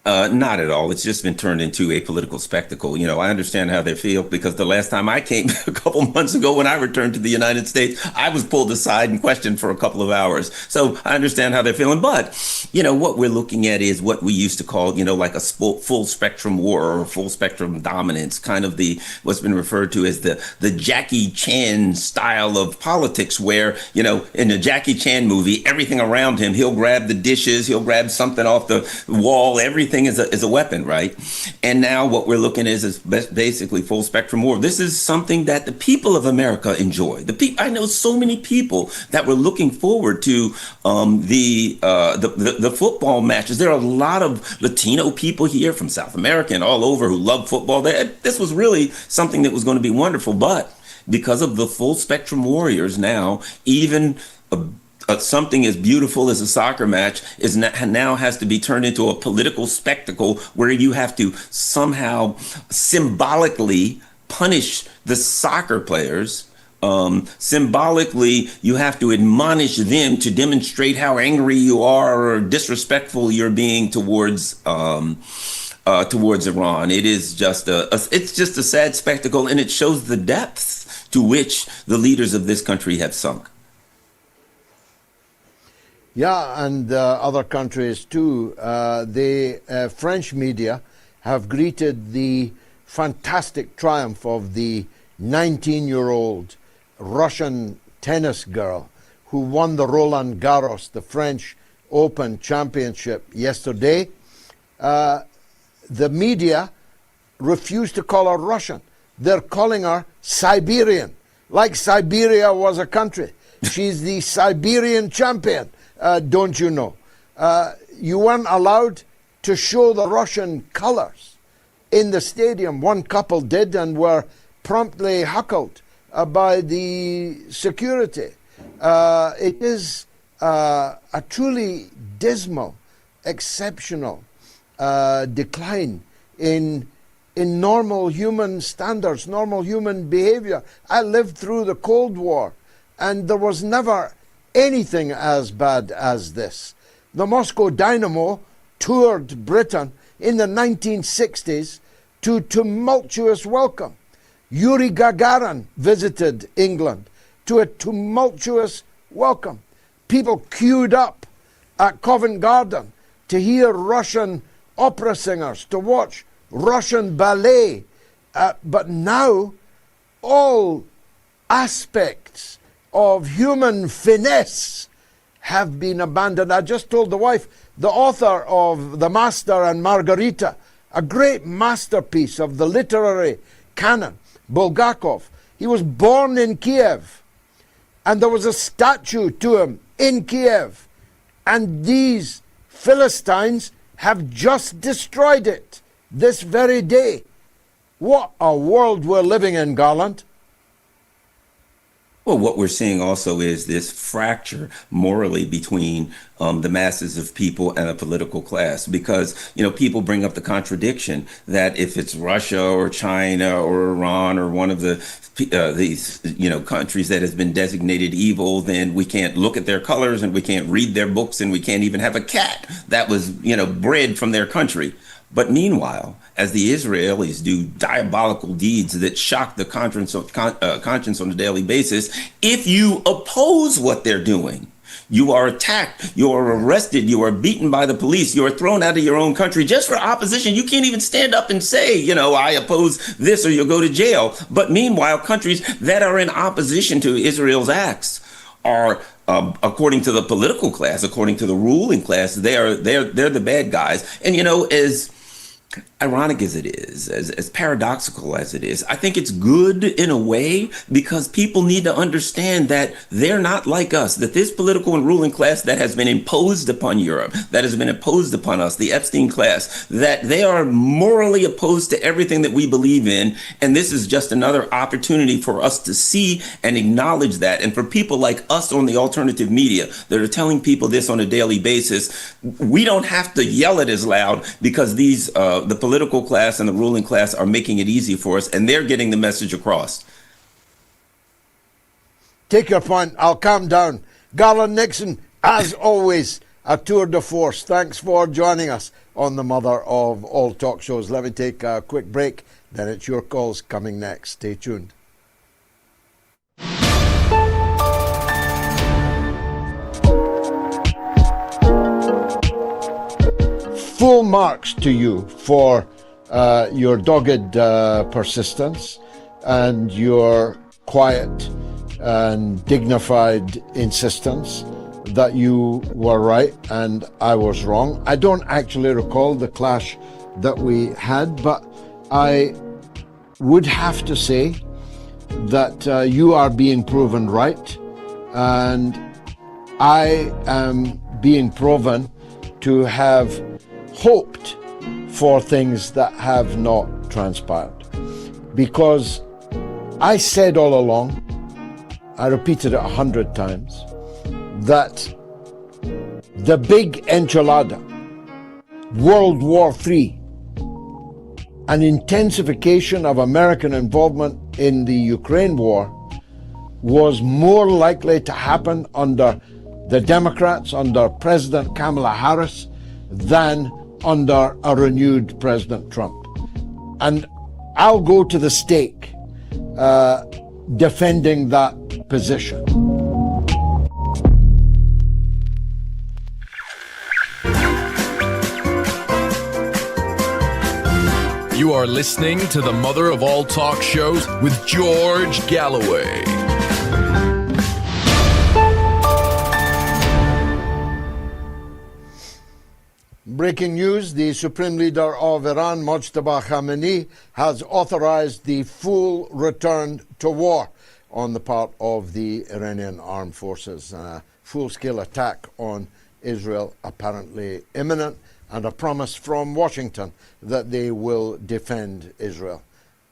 Not at all. It's just been turned into a political spectacle. I understand how they feel, because the last time I came a couple months ago, when I returned to the United States, I was pulled aside and questioned for a couple of hours. So I understand how they're feeling. But, what we're looking at is what we used to call, like a full spectrum war or full spectrum dominance, kind of what's been referred to as the Jackie Chan style of politics, where, in the Jackie Chan movie, everything around him, he'll grab the dishes, he'll grab something off the wall, everything is a weapon, right? And now what we're looking at is basically full spectrum war. This is something that the people of America enjoy. I know so many people that were looking forward to the football matches. There are a lot of Latino people here from South America and all over who love football. This was really something that was going to be wonderful, but because of the full spectrum warriors now, even something as beautiful as a soccer match now has to be turned into a political spectacle where you have to somehow symbolically punish the soccer players. Symbolically, you have to admonish them to demonstrate how angry you are or disrespectful you're being towards Iran. It is it's just a sad spectacle, and it shows the depths to which the leaders of this country have sunk. Yeah, and other countries too. The French media have greeted the fantastic triumph of the 19-year-old Russian tennis girl who won the Roland Garros, the French Open Championship yesterday. The media refused to call her Russian. They're calling her Siberian, like Siberia was a country. She's the Siberian champion. Don't you know? You weren't allowed to show the Russian colors in the stadium. One couple did and were promptly heckled by the security. It is a truly dismal, exceptional decline in normal human standards, normal human behavior. I lived through the Cold War, and there was never anything as bad as this. The Moscow Dynamo toured Britain in the 1960s to tumultuous welcome. Yuri Gagarin visited England to a tumultuous welcome. People queued up at Covent Garden to hear Russian opera singers, to watch Russian ballet. But now all aspects of human finesse have been abandoned. I just told the wife, the author of The Master and Margarita, a great masterpiece of the literary canon, Bulgakov, he was born in Kiev, and there was a statue to him in Kiev, and these Philistines have just destroyed it this very day. What a world we're living in, Garland. Well, what we're seeing also is this fracture morally between the masses of people and the political class, because, people bring up the contradiction that if it's Russia or China or Iran or one of these countries that has been designated evil, then we can't look at their colors and we can't read their books and we can't even have a cat that was, bred from their country. But meanwhile, as the Israelis do diabolical deeds that shock the conscience on a daily basis, if you oppose what they're doing, you are attacked, you are arrested, you are beaten by the police, you are thrown out of your own country just for opposition. You can't even stand up and say, I oppose this, or you'll go to jail. But meanwhile, countries that are in opposition to Israel's acts are, according to the political class, according to the ruling class, they're the bad guys. And as ironic as it is, as paradoxical as it is, I think it's good in a way, because people need to understand that they're not like us, that this political and ruling class that has been imposed upon Europe, that has been imposed upon us, the Epstein class, that they are morally opposed to everything that we believe in. And this is just another opportunity for us to see and acknowledge that. And for people like us on the alternative media that are telling people this on a daily basis, we don't have to yell it as loud, because the political class and the ruling class are making it easy for us, and they're getting the message across. Take your point. I'll calm down. Garland Nixon, as always, a tour de force. Thanks for joining us on the mother of all talk shows. Let me take a quick break, then it's your calls coming next. Stay tuned. Full marks to you for your dogged persistence and your quiet and dignified insistence that you were right and I was wrong. I don't actually recall the clash that we had, but I would have to say that you are being proven right, and I am being proven to have hoped for things that have not transpired. Because I said all along, I repeated it 100 times, that the big enchilada, World War III, an intensification of American involvement in the Ukraine war, was more likely to happen under the Democrats, under President Kamala Harris, than under a renewed President Trump. And I'll go to the stake defending that position. You are listening to the mother of all talk shows with George Galloway. Breaking news, the Supreme Leader of Iran, Mojtaba Khamenei, has authorized the full return to war on the part of the Iranian armed forces. A full-scale attack on Israel apparently imminent, and a promise from Washington that they will defend Israel.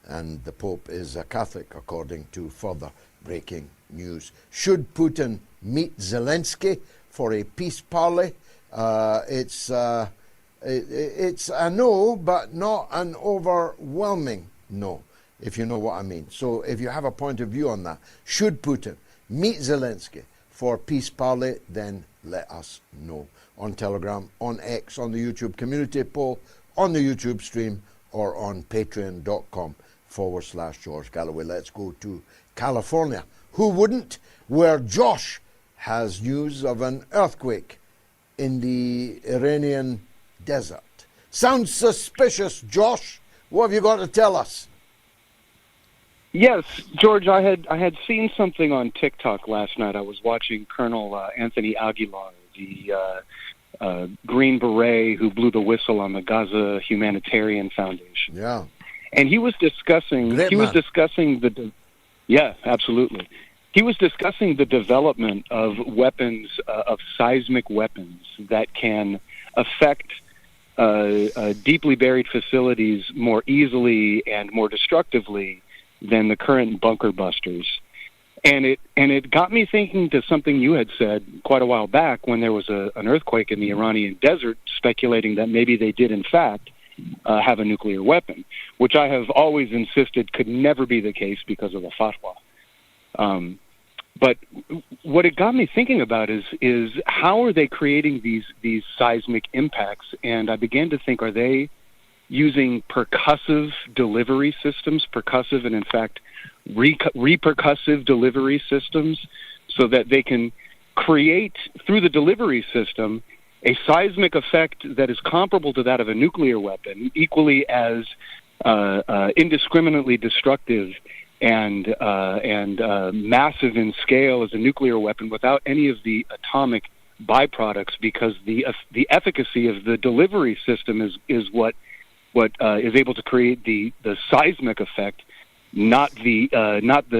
And the Pope is a Catholic, according to further breaking news. Should Putin meet Zelensky for a peace parley? It's a no, but not an overwhelming no, if you know what I mean. So if you have a point of view on that, should Putin meet Zelensky for peace parley, then let us know on Telegram, on X, on the YouTube community poll, on the YouTube stream, or on patreon.com/George Galloway. Let's go to California. Who wouldn't? Where Josh has news of an earthquake in the Iranian desert. Sounds suspicious, Josh. What have you got to tell us? Yes, George, I had seen something on TikTok last night. I was watching Colonel Anthony Aguilar, the Green Beret who blew the whistle on the Gaza Humanitarian Foundation. Yeah. And he was discussing yeah, absolutely. He was discussing the development of weapons, of seismic weapons that can affect deeply buried facilities more easily and more destructively than the current bunker busters. And it got me thinking to something you had said quite a while back when there was an earthquake in the Iranian desert, speculating that maybe they did in fact have a nuclear weapon, which I have always insisted could never be the case because of the fatwa. But what it got me thinking about is how are they creating these seismic impacts? And I began to think, are they using percussive delivery systems, percussive and in fact repercussive delivery systems, so that they can create through the delivery system a seismic effect that is comparable to that of a nuclear weapon, equally as indiscriminately destructive and massive in scale as a nuclear weapon, without any of the atomic byproducts, because the efficacy of the delivery system is what is able to create the seismic effect, not the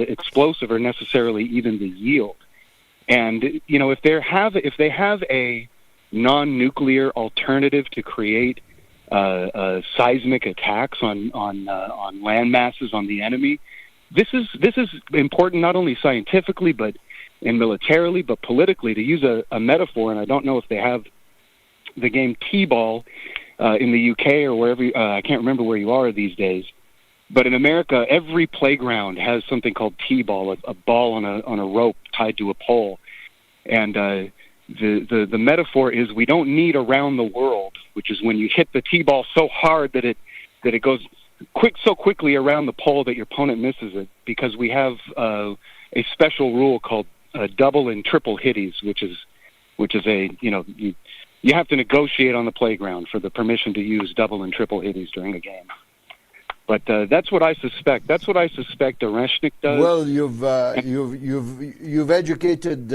explosive or necessarily even the yield. And if they have a non-nuclear alternative to create seismic attacks on land masses, on the enemy, this is important not only scientifically and militarily, but politically. To use a metaphor, and I don't know if they have the game T-ball in the UK or wherever, I can't remember where you are these days, but in America, every playground has something called T-ball, a ball on a rope tied to a pole. And the metaphor is we don't need around the world, which is when you hit the T-ball so hard that it goes so quickly around the pole that your opponent misses it, because we have a special rule called double and triple hitties, which is you have to negotiate on the playground for the permission to use double and triple hitties during a game. But that's what I suspect. That's what I suspect Oreshnik does. Well, you've educated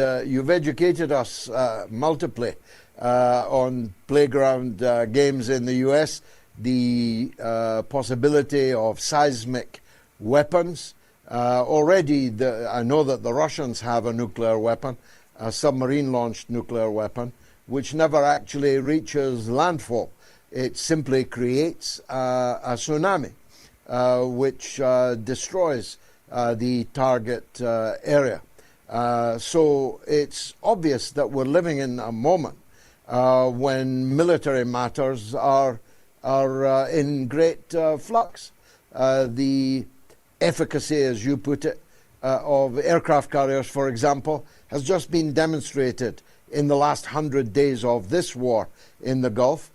us multiply on playground games in the U.S. The possibility of seismic weapons. Already, I know that the Russians have a nuclear weapon, a submarine-launched nuclear weapon, which never actually reaches landfall. It simply creates a tsunami, which destroys the target area. So it's obvious that we're living in a moment when military matters are in great flux. The efficacy, as you put it, of aircraft carriers, for example, has just been demonstrated in the last 100 days of this war in the Gulf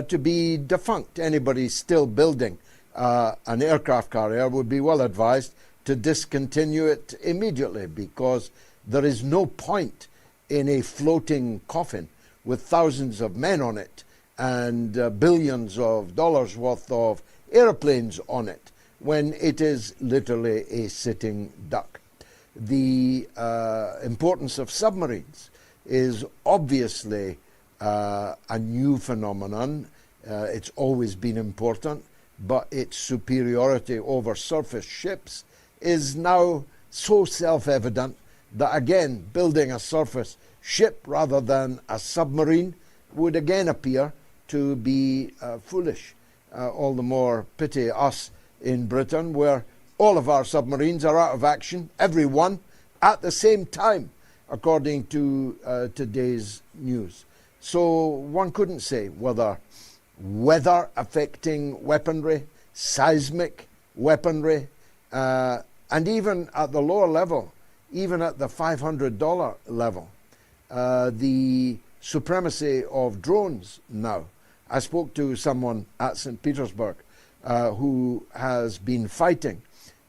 to be defunct. Anybody still building an aircraft carrier would be well advised to discontinue it immediately, because there is no point in a floating coffin with thousands of men on it and billions of dollars worth of airplanes on it when it is literally a sitting duck. The importance of submarines is obviously a new phenomenon. It's always been important, but its superiority over surface ships is now so self-evident that, again, building a surface ship rather than a submarine would again appear to be foolish. All the more pity us in Britain, where all of our submarines are out of action, every one, at the same time, according to today's news. So one couldn't say whether weather-affecting weaponry, seismic weaponry, and even at the lower level, even at the $500 level. The supremacy of drones now. I spoke to someone at St. Petersburg who has been fighting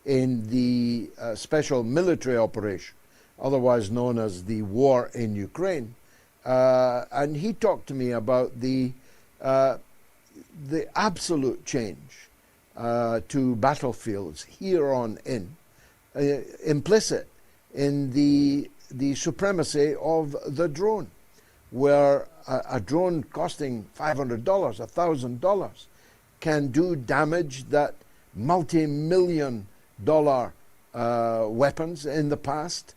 in the special military operation, otherwise known as the war in Ukraine. And he talked to me about the absolute change to battlefields here on in, implicit in the supremacy of the drone, where a drone costing $500, $1,000 can do damage that multi-million dollar weapons in the past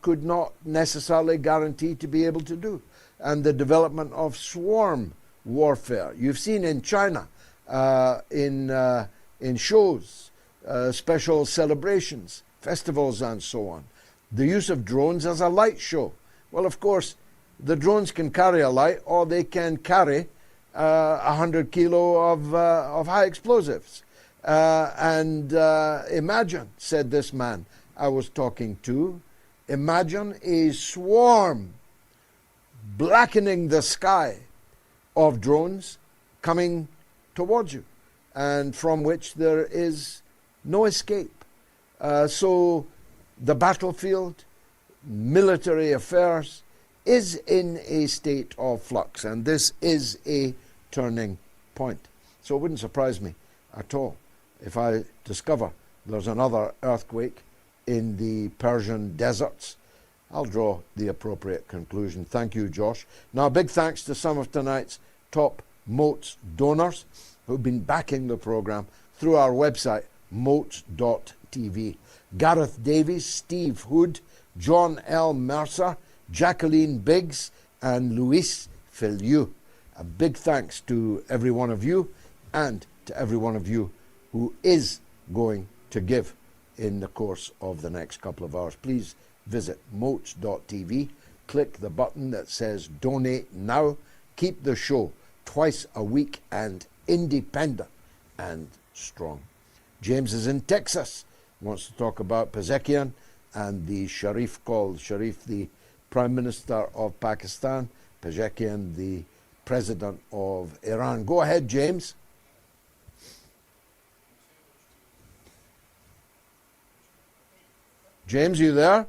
could not necessarily guarantee to be able to do. And the development of swarm warfare. You've seen in China, in shows, special celebrations, festivals and so on, the use of drones as a light show. Well, of course, the drones can carry a light, or they can carry 100 kilo of high explosives. And imagine, said this man I was talking to, imagine a swarm blackening the sky of drones coming towards you, and from which there is no escape. So the battlefield, military affairs, is in a state of flux, and this is a turning point. So it wouldn't surprise me at all if I discover there's another earthquake in the Persian deserts. I'll draw the appropriate conclusion. Thank you, Josh. Now, big thanks to some of tonight's top MOATS donors who've been backing the program through our website, moats.tv. Gareth Davies, Steve Hood, John L. Mercer, Jacqueline Biggs, and Luis Filiu. A big thanks to every one of you, and to every one of you who is going to give in the course of the next couple of hours. Please visit moats.tv, click the button that says donate now. Keep the show twice a week and independent and strong. James is in Texas, wants to talk about Pezeshkian and the Sharif called Sharif, the Prime Minister of Pakistan, Pezeshkian, the President of Iran. Go ahead, James. James, you there?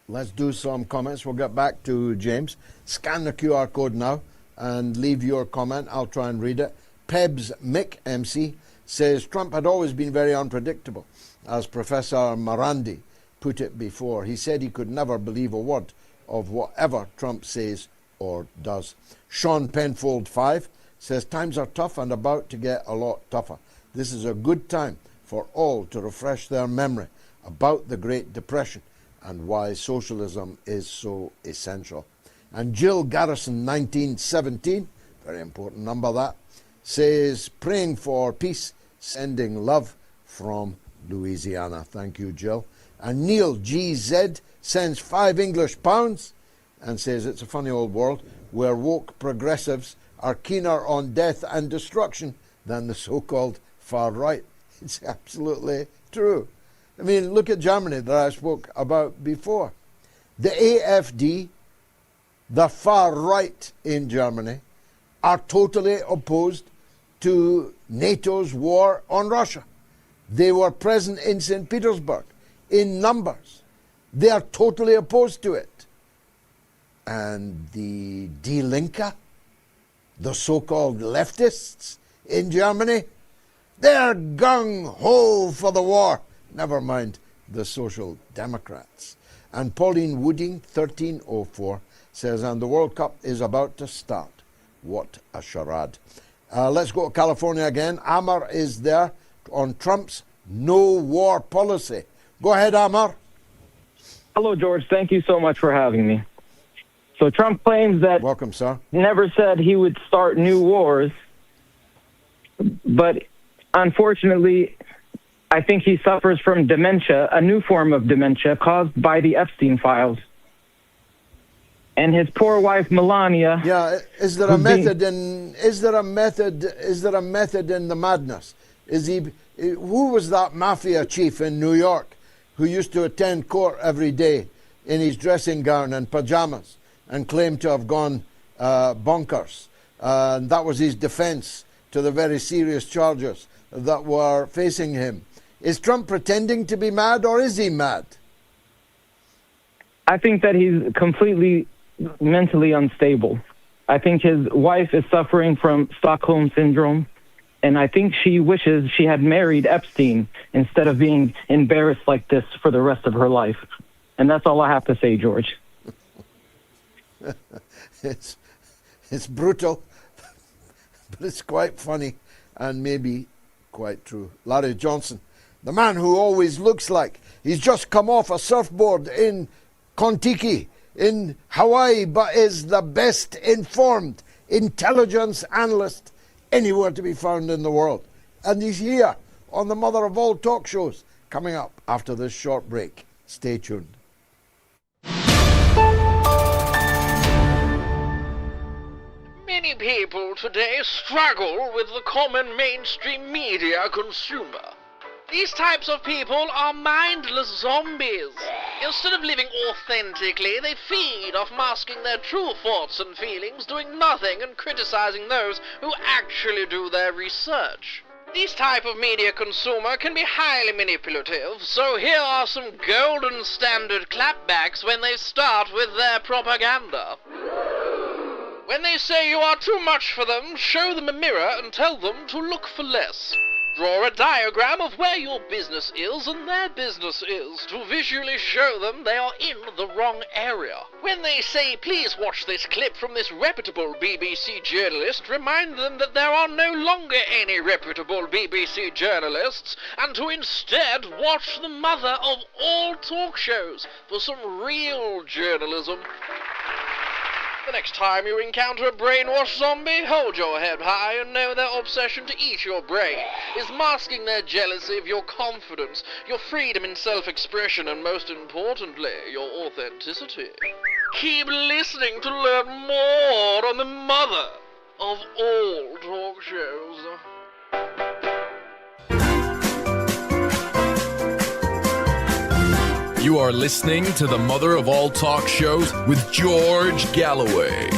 Let's do some comments. We'll get back to James. Scan the QR code now and leave your comment. I'll try and read it. Pebs Mick MC says Trump had always been very unpredictable, as Professor Marandi put it before. He said he could never believe a word of whatever Trump says or does. Sean Penfold 5 says times are tough and about to get a lot tougher. This is a good time for all to refresh their memory about the Great Depression and why socialism is so essential. And Jill Garrison 1917, very important number that, says praying for peace, sending love from Louisiana. Thank you, Jill. And Neil GZ sends £5 English and says it's a funny old world where woke progressives are keener on death and destruction than the so-called far right. It's absolutely true. I mean, look at Germany that I spoke about before. The AfD, the far right in Germany, are totally opposed to NATO's war on Russia. They were present in St. Petersburg in numbers. They are totally opposed to it. And the Die Linke, the so-called leftists in Germany, they're gung-ho for the war. Never mind the Social Democrats. And Pauline Wooding, 1304, says, and the World Cup is about to start. What a charade. Let's go to California again. Amar is there on Trump's no-war policy. Go ahead, Amar. Hello, George. Thank you so much for having me. So Trump claims that welcome, sir. Never said he would start new wars, but unfortunately, I think he suffers from dementia, a new form of dementia caused by the Epstein files. And his poor wife Melania. Yeah, is there a method in the madness? Is he? Who was that mafia chief in New York who used to attend court every day in his dressing gown and pajamas and claimed to have gone bonkers? And that was his defense to the very serious charges that were facing him. Is Trump pretending to be mad, or is he mad? I think that he's completely mentally unstable. I think his wife is suffering from Stockholm syndrome, and I think she wishes she had married Epstein instead of being embarrassed like this for the rest of her life. And that's all I have to say, George. It's brutal, but it's quite funny and maybe quite true. Larry Johnson, the man who always looks like he's just come off a surfboard in Kontiki in Hawaii, but is the best informed intelligence analyst anywhere to be found in the world. And he's here on the mother of all talk shows, coming up after this short break. Stay tuned. Many people today struggle with the common mainstream media consumer. These types of people are mindless zombies. Instead of living authentically, they feed off masking their true thoughts and feelings, doing nothing and criticizing those who actually do their research. These type of media consumer can be highly manipulative, so here are some golden standard clapbacks when they start with their propaganda. When they say you are too much for them, show them a mirror and tell them to look for less. Draw a diagram of where your business is and their business is, to visually show them they are in the wrong area. When they say, please watch this clip from this reputable BBC journalist, remind them that there are no longer any reputable BBC journalists, and to instead watch the mother of all talk shows for some real journalism. The next time you encounter a brainwashed zombie, hold your head high and know their obsession to eat your brain is masking their jealousy of your confidence, your freedom in self-expression, and most importantly, your authenticity. Keep listening to learn more on the mother of all talk shows. You are listening to the mother of all talk shows with George Galloway.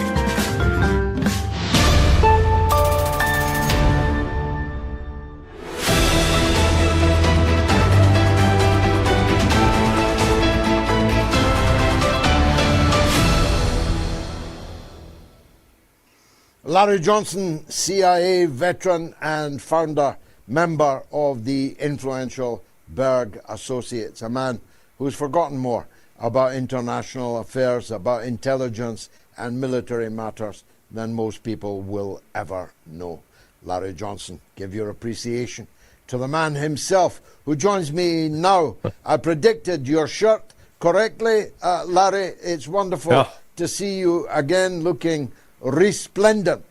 Larry Johnson, CIA veteran and founder, member of the influential BERG Associates, a man who's forgotten more about international affairs, about intelligence and military matters than most people will ever know. Larry Johnson, give your appreciation to the man himself who joins me now. I predicted your shirt correctly, Larry. It's wonderful to see you again looking resplendent.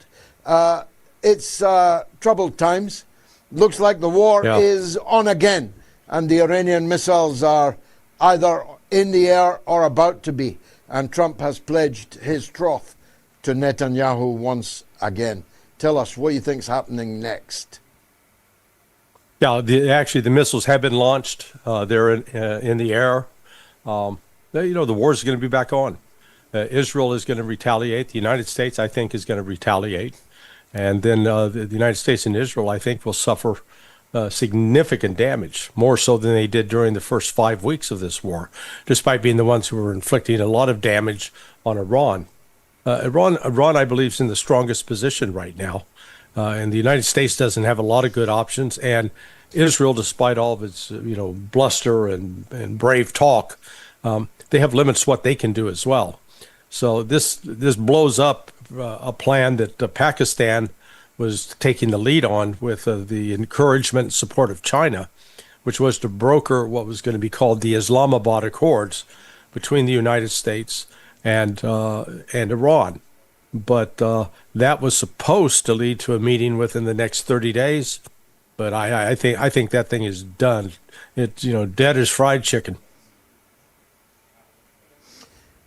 It's troubled times. Looks like the war is on again, and the Iranian missiles are either in the air or about to be. And Trump has pledged his troth to Netanyahu once again. Tell us what you think's happening next. Yeah, actually, the missiles have been launched. They're in the air. The war is going to be back on. Israel is going to retaliate. The United States, I think, is going to retaliate. And then the United States and Israel, I think, will suffer significant damage, more so than they did during the first 5 weeks of this war, despite being the ones who were inflicting a lot of damage on Iran. Iran, I believe, is in the strongest position right now. And the United States doesn't have a lot of good options. And Israel, despite all of its bluster and brave talk, they have limits to what they can do as well. So this blows up a plan that Pakistan was taking the lead on with the encouragement and support of China, which was to broker what was going to be called the Islamabad Accords between the United States and Iran. But that was supposed to lead to a meeting within the next 30 days. But I think that thing is done. It's dead as fried chicken.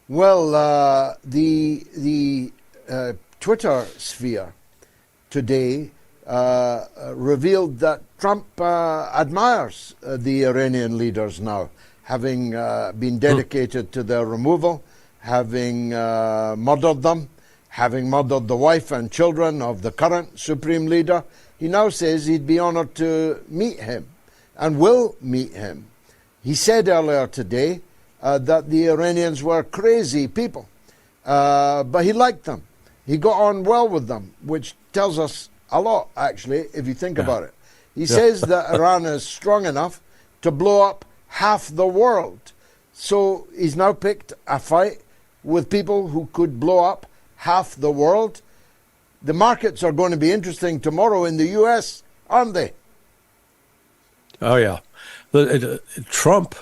Well, the Twitter sphere today revealed that Trump admires the Iranian leaders now, having been dedicated to their removal, having murdered them, having murdered the wife and children of the current supreme leader. He now says he'd be honored to meet him and will meet him. He said earlier today that the Iranians were crazy people, but he liked them. He got on well with them, which tells us a lot, actually, if you think about it. He says that Iran is strong enough to blow up half the world. So he's now picked a fight with people who could blow up half the world. The markets are going to be interesting tomorrow in the U.S., aren't they? Oh, yeah. Trump,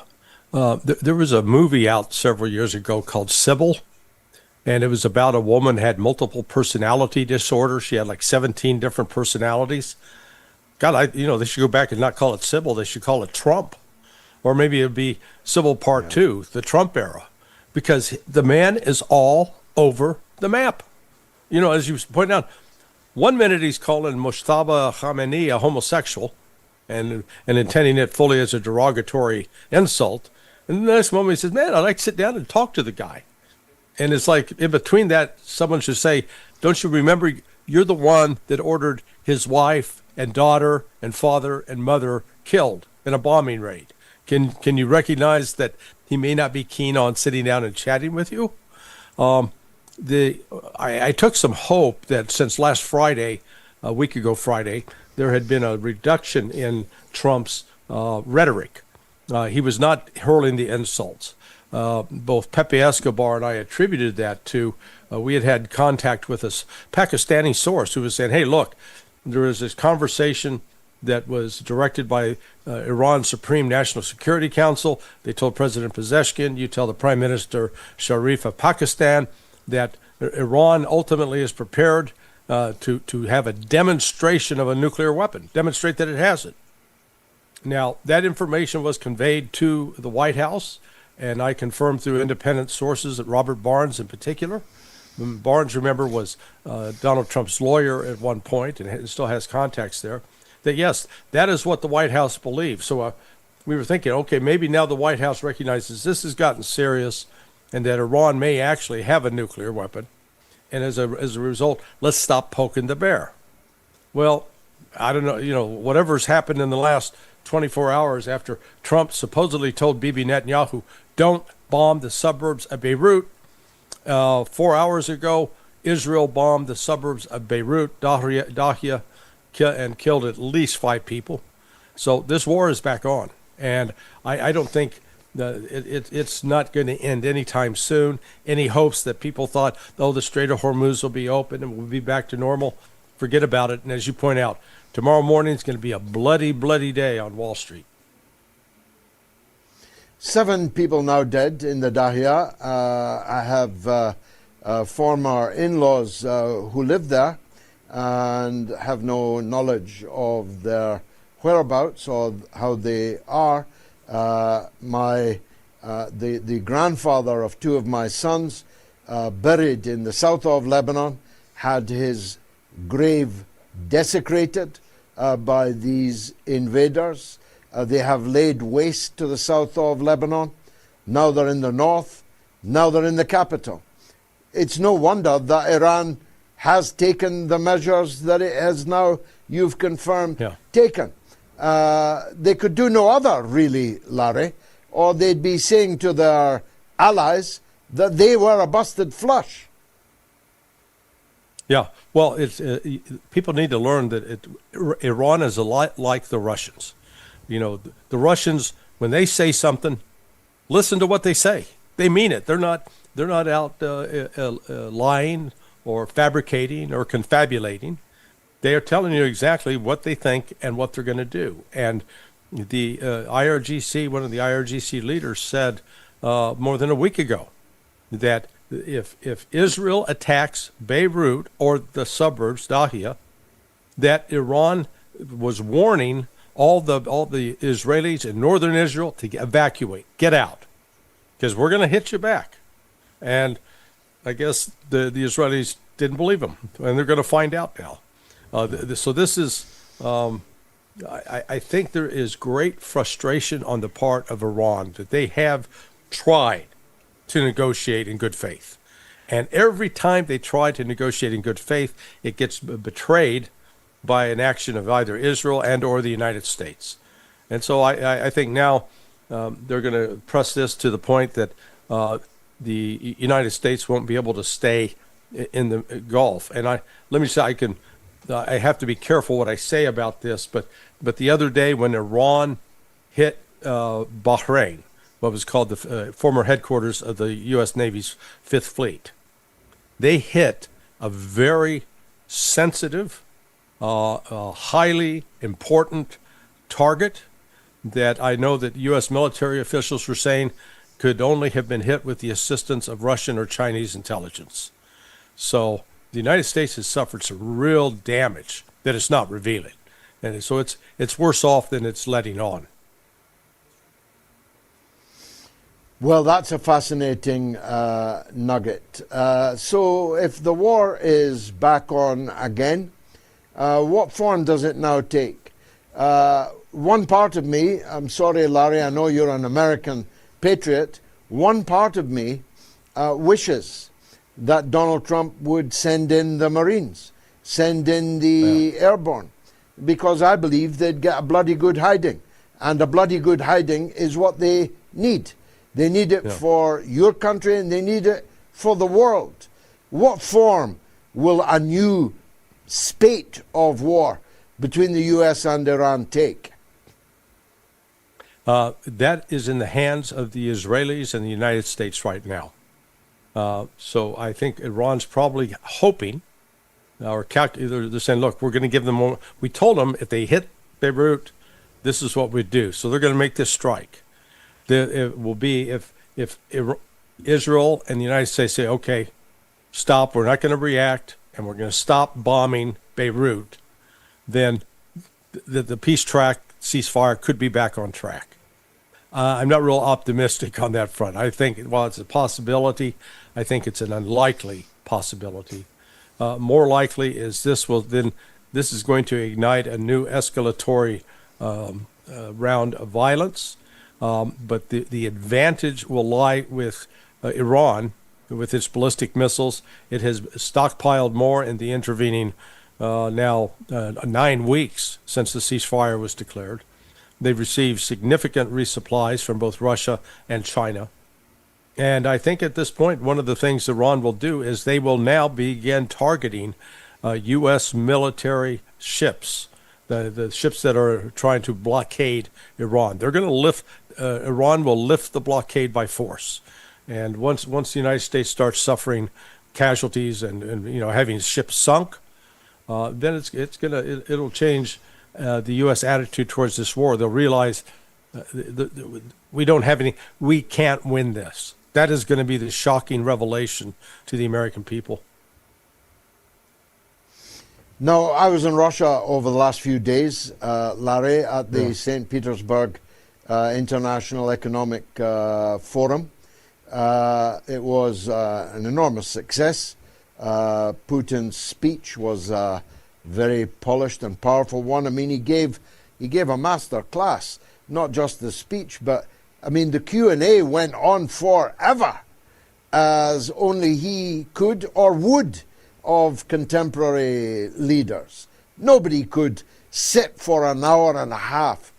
there was a movie out several years ago called Sybil, and it was about a woman who had multiple personality disorder. She had like 17 different personalities. God, they should go back and not call it Sybil. They should call it Trump. Or maybe it would be Sybil Part 2, the Trump era, because the man is all over the map. As you pointed out, 1 minute he's calling Mojtaba Khamenei a homosexual and intending it fully as a derogatory insult. And the next moment he says, man, I'd like to sit down and talk to the guy. And it's like in between that, someone should say, don't you remember you're the one that ordered his wife and daughter and father and mother killed in a bombing raid? Can you recognize that he may not be keen on sitting down and chatting with you? I took some hope that since last Friday, a week ago Friday, there had been a reduction in Trump's rhetoric. He was not hurling the insults. Both Pepe Escobar and I attributed that to, we had contact with a Pakistani source who was saying, hey, look, there was this conversation that was directed by Iran's Supreme National Security Council. They told President Pezeshkian, you tell the Prime Minister Sharif of Pakistan that Iran ultimately is prepared to have a demonstration of a nuclear weapon, demonstrate that it has it. Now, that information was conveyed to the White House, and I confirmed through independent sources that Robert Barnes in particular. Barnes, remember, was Donald Trump's lawyer at one point and still has contacts there. That yes, that is what the White House believes. So we were thinking, okay, maybe now the White House recognizes this has gotten serious and that Iran may actually have a nuclear weapon. And as a result, let's stop poking the bear. Well, I don't know, whatever's happened in the last 24 hours after Trump supposedly told Bibi Netanyahu, don't bomb the suburbs of Beirut. 4 hours ago, Israel bombed the suburbs of Beirut, Dahia, and killed at least 5 people. So this war is back on. And I don't think it's not going to end anytime soon. Any hopes that people thought, the Strait of Hormuz will be open and we'll be back to normal, forget about it. And as you point out, tomorrow morning is going to be a bloody, bloody day on Wall Street. 7 people now dead in the Dahia. I have former in-laws who live there and have no knowledge of their whereabouts or how they are. The grandfather of 2 of my sons, buried in the south of Lebanon, had his grave desecrated by these invaders. They have laid waste to the south of Lebanon. Now they're in the north. Now they're in the capital. It's no wonder that Iran has taken the measures that it has now, you've confirmed, taken. They could do no other, really, Larry, or they'd be saying to their allies that they were a busted flush. Yeah, well, people need to learn that Iran is a lot like the Russians. The Russians, when they say something, listen to what they say. They mean it. They're not out lying or fabricating or confabulating. They are telling you exactly what they think and what they're going to do. And the IRGC, one of the IRGC leaders said more than a week ago that if Israel attacks Beirut or the suburbs, Dahia, that Iran was warning all the Israelis in northern Israel to evacuate, get out, because we're going to hit you back. And I guess the Israelis didn't believe him, and they're going to find out now. So this is, I think there is great frustration on the part of Iran that they have tried to negotiate in good faith. And every time they try to negotiate in good faith, it gets betrayed by an action of either Israel and or the United States. And so I think now they're going to press this to the point that the United States won't be able to stay in the Gulf. And let me say, I have to be careful what I say about this, but the other day when Iran hit Bahrain, what was called the former headquarters of the U.S. Navy's Fifth Fleet, they hit a very sensitive, highly important target that I know that U.S. military officials were saying could only have been hit with the assistance of Russian or Chinese intelligence. So the United States has suffered some real damage that it's not revealing. And so it's worse off than it's letting on. Well, that's a fascinating nugget. So if the war is back on again, what form does it now take? One part of me, I'm sorry, Larry, I know you're an American patriot, one part of me wishes that Donald Trump would send in the Marines, send in the airborne, because I believe they'd get a bloody good hiding. And a bloody good hiding is what they need. They need it for your country and they need it for the world. What form will a new spate of war between the U.S. and Iran take? That is in the hands of the Israelis and the United States right now. So I think Iran's probably hoping, or they're saying, look, we're going to give them more. We told them if they hit Beirut, this is what we'd do. So they're going to make this strike. It will be if Israel and the United States say, okay, stop, we're not going to react, and we're going to stop bombing Beirut, then the peace track ceasefire could be back on track. I'm not real optimistic on that front. I think while it's a possibility, I think it's an unlikely possibility. More likely is this is going to ignite a new escalatory round of violence. But the advantage will lie with Iran, with its ballistic missiles. It has stockpiled more in the intervening 9 weeks since the ceasefire was declared. They've received significant resupplies from both Russia and China. And I think at this point, one of the things Iran will do is they will now begin targeting U.S. military ships, the ships that are trying to blockade Iran. They're going to lift, Iran will lift the blockade by force. And once the United States starts suffering casualties and having ships sunk, then it'll change the U.S. attitude towards this war. They'll realize we can't win this. That is going to be the shocking revelation to the American people. Now, I was in Russia over the last few days, Larry, at the St. Petersburg International Economic Forum. It was an enormous success. Putin's speech was a very polished and powerful one. I mean, he gave a master class, not just the speech, but I mean, the Q&A went on forever, as only he could or would of contemporary leaders. Nobody could sit for an hour and a half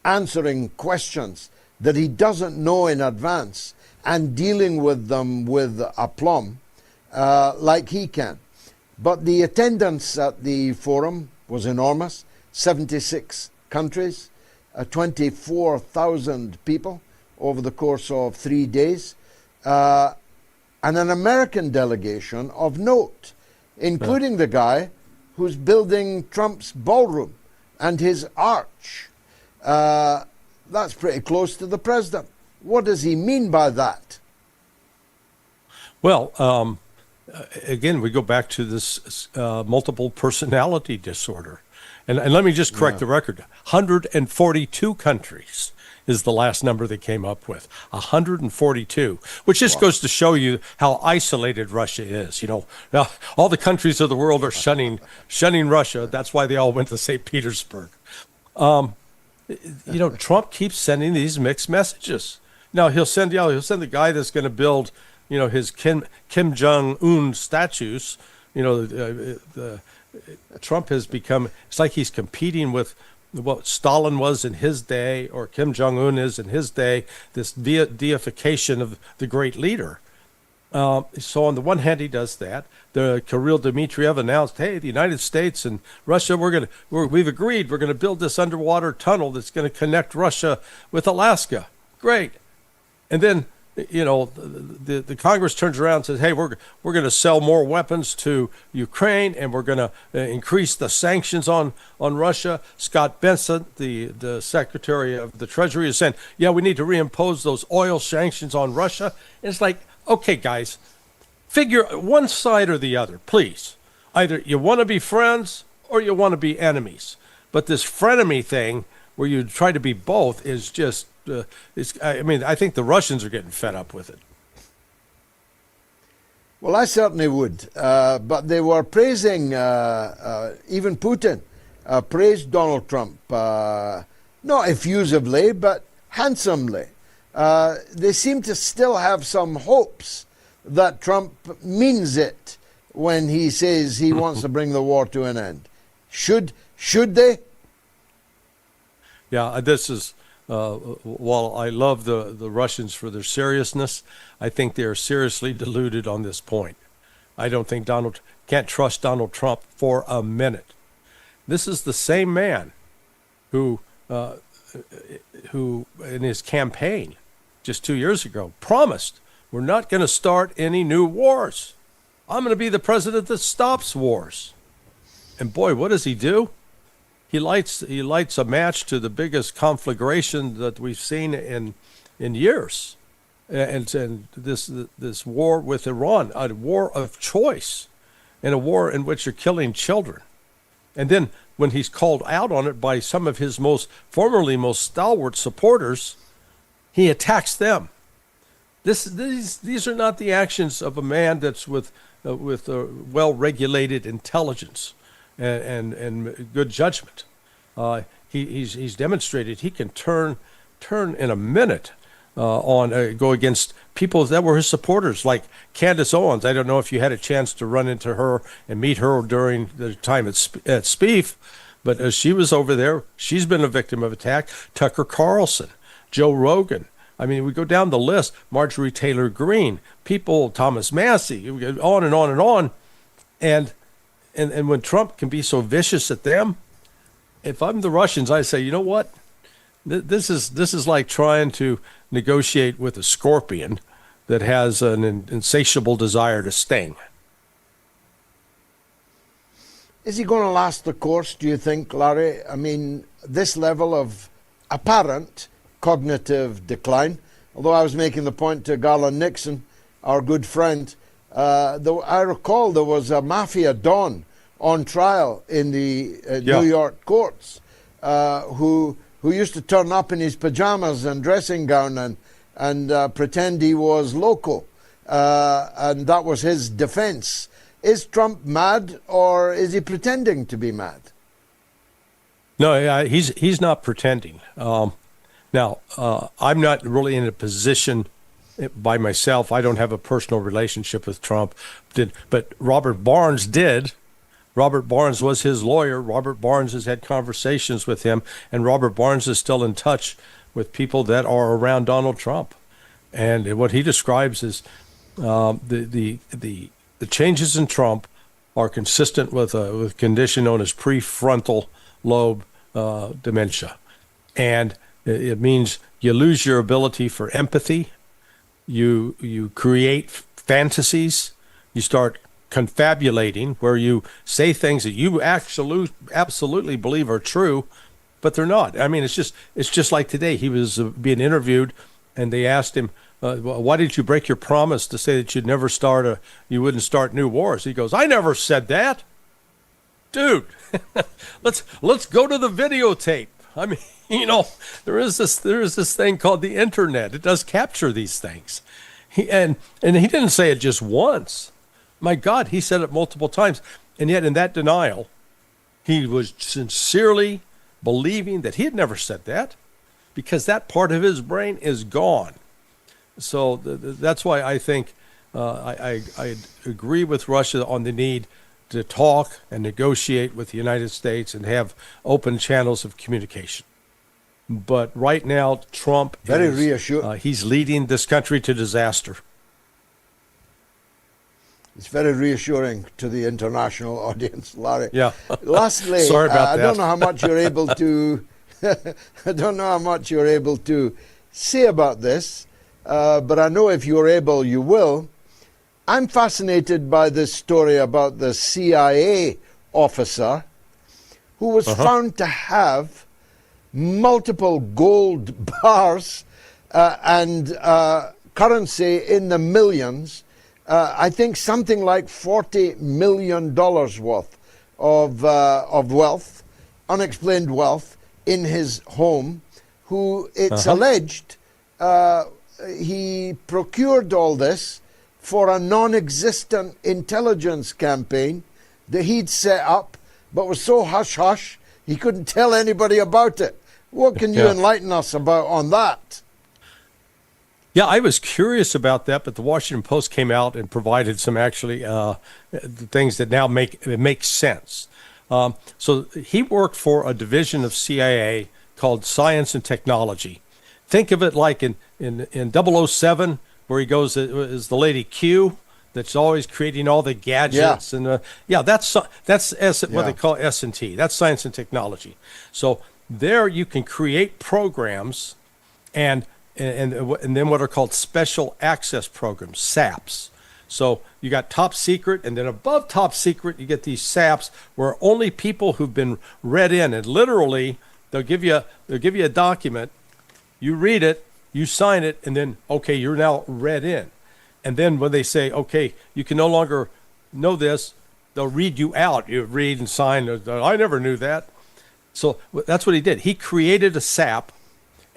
answering questions that he doesn't know in advance and dealing with them with aplomb like he can. But the attendance at the forum was enormous, 76 countries, 24,000 people over the course of 3 days, and an American delegation of note, including the guy who's building Trump's ballroom and his arch. That's pretty close to the president. What does he mean by that? Well, again, we go back to this multiple personality disorder. And let me just correct the record. 142 countries is the last number they came up with. 142, which just goes to show you how isolated Russia is. Now, all the countries of the world are shunning Russia. That's why they all went to St. Petersburg. Trump keeps sending these mixed messages. Now he'll send the guy that's going to build, his Kim Jong-un statues. Trump has become, it's like he's competing with what Stalin was in his day or Kim Jong-un is in his day, this deification of the great leader. So on the one hand, he does that. The Kirill Dmitriev announced, hey, the United States and Russia, we've agreed we're going to build this underwater tunnel that's going to connect Russia with Alaska. Great. And then the Congress turns around and says, hey, we're going to sell more weapons to Ukraine, and we're going to increase the sanctions on Russia. Scott Bessent, the Secretary of the Treasury, is saying, yeah, we need to reimpose those oil sanctions on Russia. And it's like, okay, guys, figure one side or the other, please. Either you want to be friends or you want to be enemies. But this frenemy thing where you try to be both is just, I think the Russians are getting fed up with it. Well, I certainly would. But they were praising, even Putin praised Donald Trump, not effusively, but handsomely. They seem to still have some hopes that Trump means it when he says he wants to bring the war to an end. Should they? Yeah, this is, while I love the Russians for their seriousness, I think they are seriously deluded on this point. I don't think can't trust Donald Trump for a minute. This is the same man who in his campaign just 2 years ago promised, we're not going to start any new wars. I'm going to be the president that stops wars. And boy, what does he do? He lights a match to the biggest conflagration that we've seen in years, and this war with Iran, a war of choice, and a war in which you're killing children. And then when he's called out on it by some of his formerly most stalwart supporters, he attacks them. These are not the actions of a man that's with a well-regulated intelligence and good judgment. He's demonstrated he can turn in a minute go against people that were his supporters, like Candace Owens. I don't know if you had a chance to run into her and meet her during the time at Spieth, but she was over there. She's been a victim of attack. Tucker Carlson, Joe Rogan. I mean, we go down the list. Marjorie Taylor Greene, people, Thomas Massey, on and on and on. And when Trump can be so vicious at them, if I'm the Russians, I say, you know what? This is like trying to negotiate with a scorpion that has an insatiable desire to sting. Is he going to last the course, do you think, Larry? I mean, this level of apparent cognitive decline, although I was making the point to Garland Nixon, our good friend, I recall there was a mafia don on trial in the New York courts who used to turn up in his pajamas and dressing gown and pretend he was local, and that was his defense. Is Trump mad, or is he pretending to be mad? No, he's not pretending. Now, I'm not really in a position by myself. I don't have a personal relationship with Trump, but Robert Barnes did. Robert Barnes was his lawyer. Robert Barnes has had conversations with him, and Robert Barnes is still in touch with people that are around Donald Trump. And what he describes is the changes in Trump are consistent with a condition known as prefrontal lobe dementia. And it means you lose your ability for empathy. You create fantasies. You start confabulating, where you say things that you absolutely believe are true, but they're not. I mean, it's just like today. He was being interviewed, and they asked him, "Why did you break your promise to say that you wouldn't start new wars?" He goes, "I never said that." dude, let's go to the videotape. I mean, there is this thing called the internet. It does capture these things. And he didn't say it just once. My God, he said it multiple times. And yet in that denial, he was sincerely believing that he had never said that, because that part of his brain is gone. So that's why I think I agree with Russia on the need to talk and negotiate with the United States and have open channels of communication. But right now, Trump he's leading this country to disaster. It's very reassuring to the international audience, Larry. Yeah. Lastly, Sorry about I that. don't know how much you're able to. I don't know how much you're able to say about this, but I know if you're able, you will. I'm fascinated by this story about the CIA officer who was found to have multiple gold bars and currency in the millions. I think something like $40 million worth of wealth, unexplained wealth, in his home, who it's alleged he procured all this for a non-existent intelligence campaign that he'd set up, but was so hush-hush he couldn't tell anybody about it. What can you enlighten us about on that? Yeah, I was curious about that, but the Washington Post came out and provided some actually things that now make sense. So he worked for a division of CIA called Science and Technology. Think of it like in 007, where he goes as the Lady Q, that's always creating all the gadgets and that's what they call S&T. That's Science and Technology. So there you can create programs and then what are called special access programs, SAPs. So you got top secret, and then above top secret, you get these SAPs where only people who've been read in, and literally they'll give you a document, you read it, you sign it, and then okay, you're now read in. And then when they say okay, you can no longer know this, they'll read you out. You read and sign. I never knew that. So that's what he did. He created a SAP.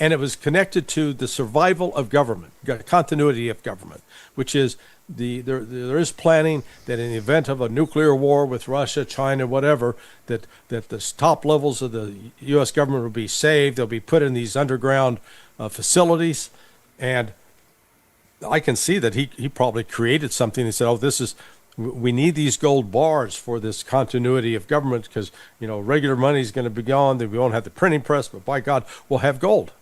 And it was connected to the survival of government, continuity of government, which is there is planning that in the event of a nuclear war with Russia, China, whatever, that the top levels of the U.S. government will be saved. They'll be put in these underground facilities. And I can see that he probably created something and said, we need these gold bars for this continuity of government because, regular money is going to be gone. We won't have the printing press, but by God, we'll have gold.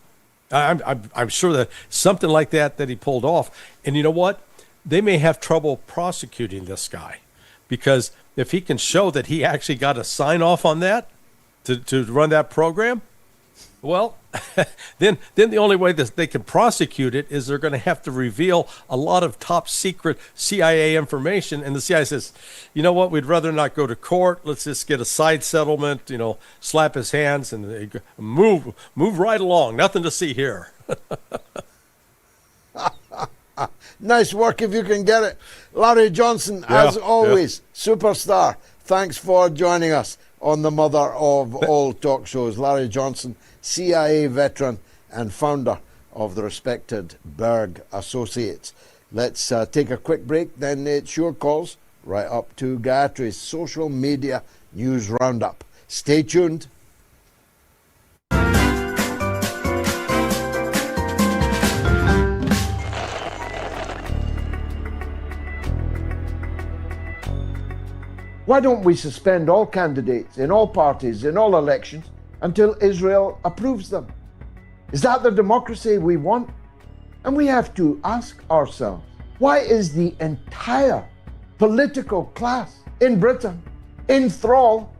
I'm sure that something like that he pulled off. And you know what? They may have trouble prosecuting this guy because if he can show that he actually got a sign off on that to run that program, well, then the only way that they can prosecute it is they're going to have to reveal a lot of top secret CIA information. And the CIA says, you know what, we'd rather not go to court. Let's just get a side settlement, slap his hands and move right along. Nothing to see here. Nice work if you can get it. Larry Johnson, as always, superstar. Thanks for joining us on the mother of all talk shows. Larry Johnson, CIA veteran and founder of the respected BERG Associates. Let's take a quick break, then it's your calls right up to Gayatri's social media news roundup. Stay tuned. Why don't we suspend all candidates in all parties, in all elections, until Israel approves them? Is that the democracy we want? And we have to ask ourselves, why is the entire political class in Britain in thrall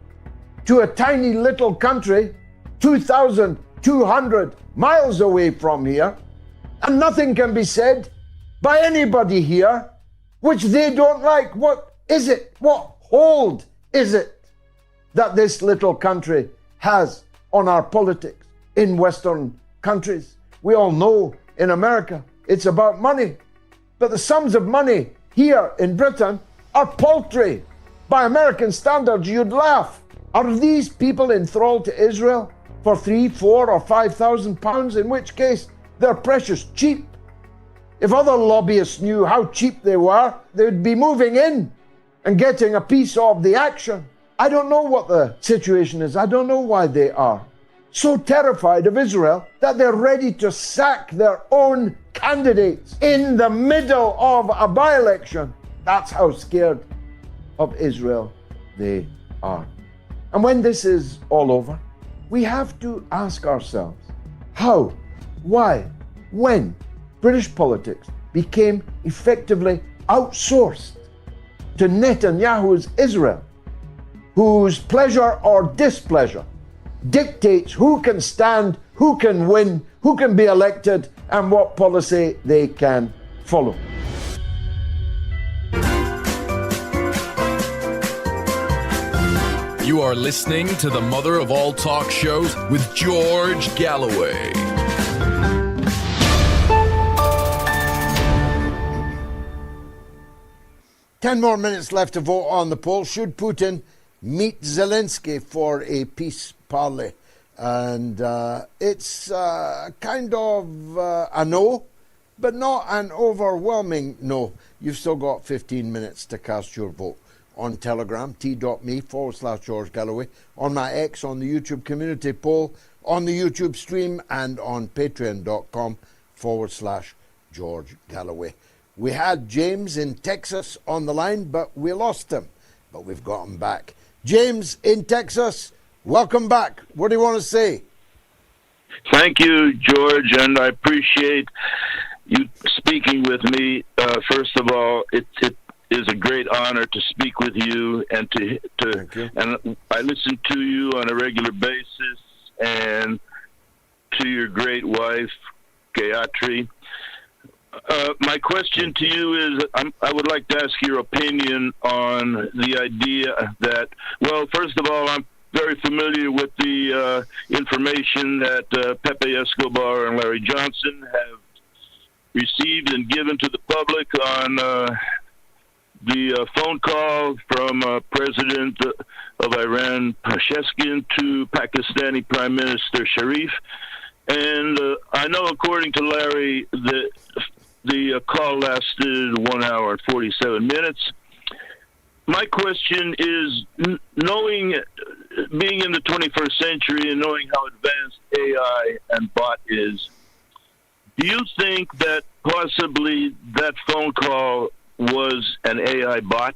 to a tiny little country 2,200 miles away from here, and nothing can be said by anybody here which they don't like? What is it? What hold is it that this little country has on our politics in Western countries? We all know in America it's about money, but the sums of money here in Britain are paltry. By American standards, you'd laugh. Are these people enthralled to Israel for 3, 4, or 5,000 pounds, in which case they're precious cheap? If other lobbyists knew how cheap they were, they'd be moving in and getting a piece of the action. I don't know what the situation is. I don't know why they are so terrified of Israel that they're ready to sack their own candidates in the middle of a by-election. That's how scared of Israel they are. And when this is all over, we have to ask ourselves how, why, when British politics became effectively outsourced to Netanyahu's Israel, whose pleasure or displeasure dictates who can stand, who can win, who can be elected, and what policy they can follow. You are listening to the mother of all talk shows with George Galloway. Ten more minutes left to vote on the poll. Should Putin meet Zelensky for a peace parley? And it's kind of a no, but not an overwhelming no. You've still got 15 minutes to cast your vote. On Telegram, t.me/George Galloway, on my X, on the YouTube community poll, on the YouTube stream, and on patreon.com/George Galloway. We had James in Texas on the line, but we lost him. But we've got him back. James in Texas, welcome back. What do you want to say? Thank you, George, and I appreciate you speaking with me. First of all, it is a great honor to speak with you, and and I listen to you on a regular basis, and to your great wife, Gayatri. My question to you is, I would like to ask your opinion on the idea that, well, first of all, I'm very familiar with the information that Pepe Escobar and Larry Johnson have received and given to the public on the phone call from President of Iran, Pezeshkian, to Pakistani Prime Minister Sharif. And I know, according to Larry, that the call lasted 1 hour and 47 minutes. My question is, being in the 21st century and knowing how advanced AI and bot is, do you think that possibly that phone call was an AI bot?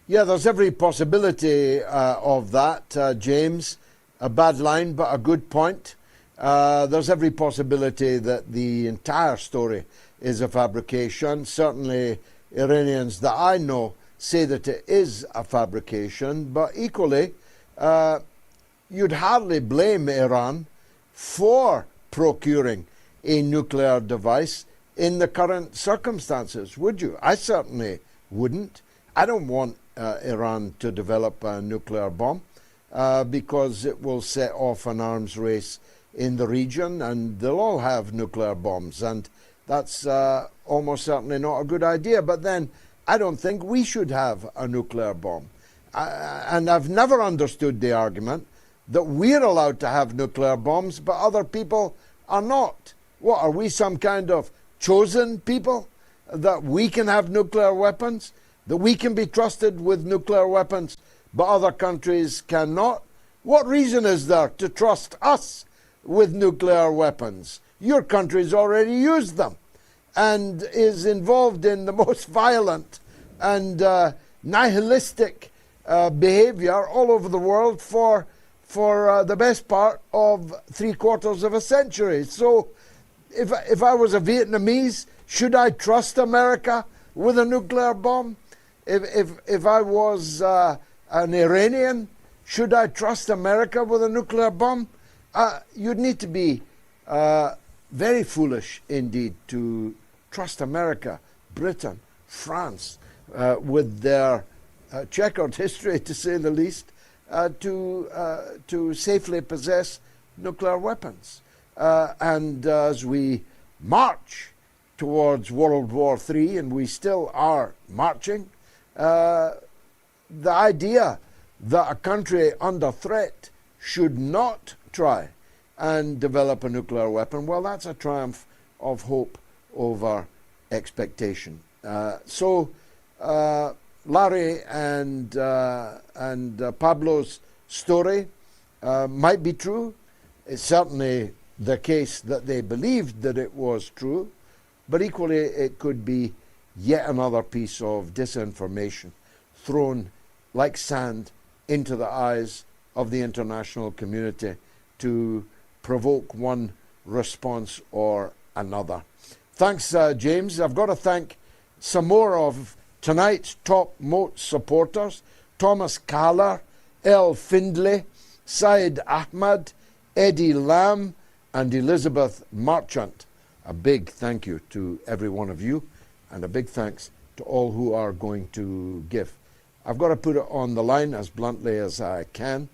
Yeah, there's every possibility of that, James. A bad line, but a good point. There's every possibility that the entire story is a fabrication. Certainly, Iranians that I know say that it is a fabrication, but equally, you'd hardly blame Iran for procuring a nuclear device in the current circumstances, would you? I certainly wouldn't. I don't want Iran to develop a nuclear bomb because it will set off an arms race in the region, and they'll all have nuclear bombs, and that's almost certainly not a good idea. But then I don't think we should have a nuclear bomb. And I've never understood the argument that we're allowed to have nuclear bombs, but other people are not. What, are we some kind of chosen people that we can have nuclear weapons, that we can be trusted with nuclear weapons, but other countries cannot? What reason is there to trust us with nuclear weapons? Your country's already used them and is involved in the most violent and nihilistic behavior all over the world for the best part of 3/4 of a century. So if I was a Vietnamese, should I trust America with a nuclear bomb? If I was an Iranian, should I trust America with a nuclear bomb? You'd need to be very foolish indeed to trust America, Britain, France, with their checkered history, to say the least, to safely possess nuclear weapons. And as we march towards World War III, and we still are marching, the idea that a country under threat should not try and develop a nuclear weapon, well, that's a triumph of hope over expectation. So Larry and Pablo's story might be true. It's certainly the case that they believed that it was true, but equally it could be yet another piece of disinformation thrown like sand into the eyes of the international community to provoke one response or another. Thanks, James. I've got to thank some more of tonight's top-most supporters: Thomas Kahler, El Findlay, Syed Ahmad, Eddie Lamb, and Elizabeth Marchant. A big thank you to every one of you, and a big thanks to all who are going to give. I've got to put it on the line as bluntly as I can.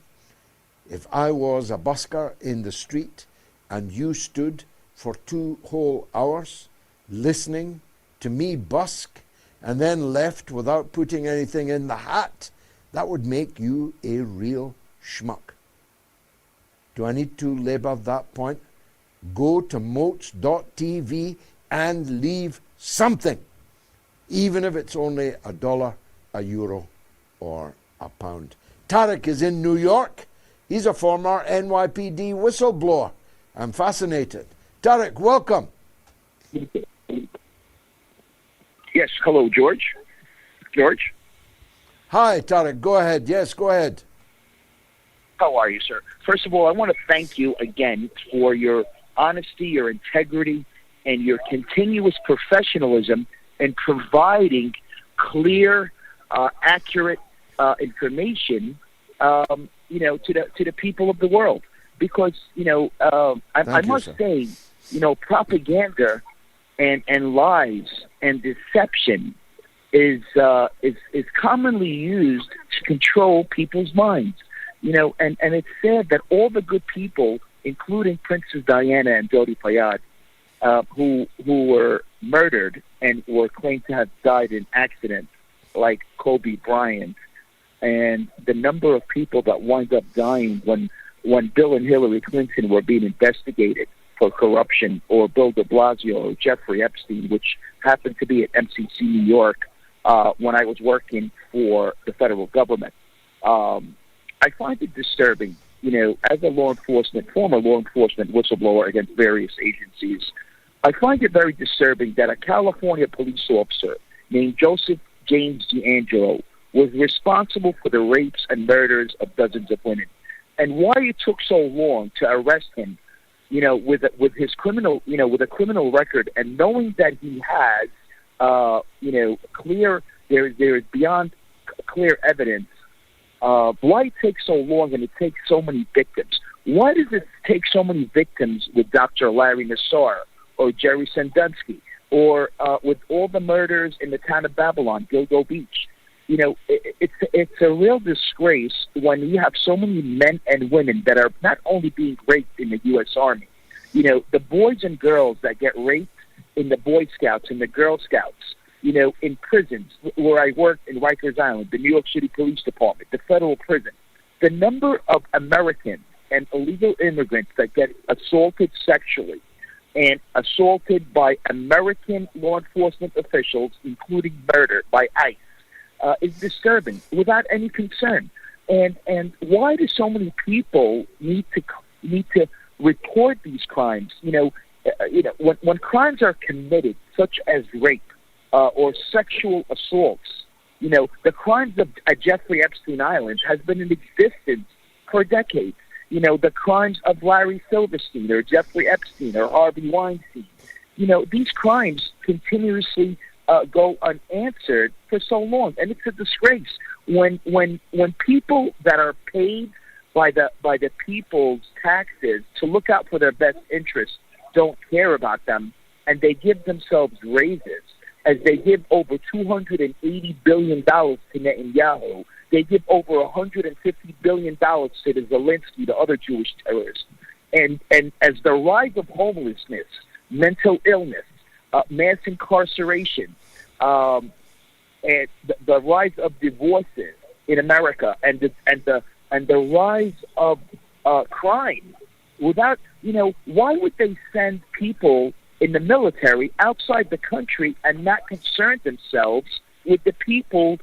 If I was a busker in the street and you stood for 2 whole hours listening to me busk and then left without putting anything in the hat, that would make you a real schmuck. Do I need to labour that point? Go to moats.tv and leave something, even if it's only $1, €1, or £1. Tarek is in New York. He's a former NYPD whistleblower. I'm fascinated. Tarek, welcome. Yes, hello, George. George? Hi, Tarek. Go ahead. Yes, go ahead. How are you, sir? First of all, I want to thank you again for your honesty, your integrity, and your continuous professionalism in providing clear, accurate information, to the people of the world. Because, I must say, propaganda and lies and deception is commonly used to control people's minds. And it's sad that all the good people, including Princess Diana and Dodi Fayed, who were murdered and were claimed to have died in accidents like Kobe Bryant, and the number of people that wind up dying when Bill and Hillary Clinton were being investigated for corruption, or Bill de Blasio or Jeffrey Epstein, which happened to be at MCC New York when I was working for the federal government. I find it disturbing, as a former law enforcement whistleblower against various agencies, I find it very disturbing that a California police officer named Joseph James D'Angelo was responsible for the rapes and murders of dozens of women. And why it took so long to arrest him, with his criminal, with a criminal record, and knowing that he has, there is beyond clear evidence. Why it takes so long and it takes so many victims? Why does it take so many victims with Dr. Larry Nassar or Jerry Sandusky, or with all the murders in the town of Babylon, Gilgo Beach? It's a real disgrace when you have so many men and women that are not only being raped in the U.S. Army. The boys and girls that get raped in the Boy Scouts and the Girl Scouts, in prisons where I worked in Rikers Island, the New York City Police Department, the federal prison. The number of Americans and illegal immigrants that get assaulted sexually and assaulted by American law enforcement officials, including murder by ICE, is disturbing without any concern. And why do so many people need to report these crimes? When crimes are committed, such as rape or sexual assaults, the crimes of Jeffrey Epstein Island has been in existence for decades. The crimes of Larry Silverstein or Jeffrey Epstein or Harvey Weinstein. These crimes continuously go unanswered for so long, and it's a disgrace when people that are paid by the people's taxes to look out for their best interests don't care about them, and they give themselves raises, as they give over $280 billion to Netanyahu. They give over $150 billion to the Zelensky, the other Jewish terrorists, and as the rise of homelessness, mental illness, mass incarceration, and the rise of divorces in America and the rise of crime. Without, why would they send people in the military outside the country and not concern themselves with the people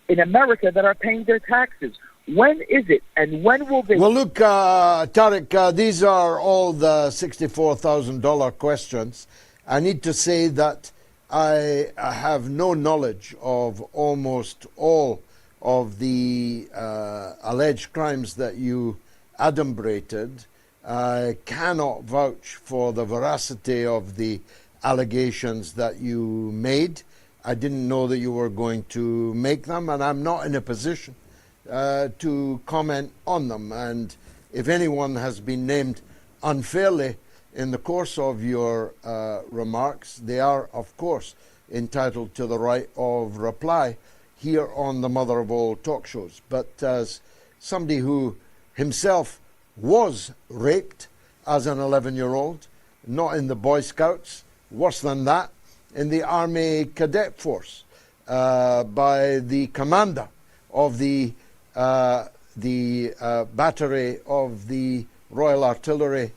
in America that are paying their taxes? When is it, and when will they? Well, look, Tariq, these are all the $64,000 questions. I need to say that I have no knowledge of almost all of the alleged crimes that you adumbrated. I cannot vouch for the veracity of the allegations that you made. I didn't know that you were going to make them, and I'm not in a position to comment on them. And if anyone has been named unfairly in the course of your remarks, they are, of course, entitled to the right of reply here on the Mother of All talk shows. But as somebody who himself was raped as an 11-year-old, not in the Boy Scouts, worse than that, in the Army Cadet Force, by the commander of the battery of the Royal Artillery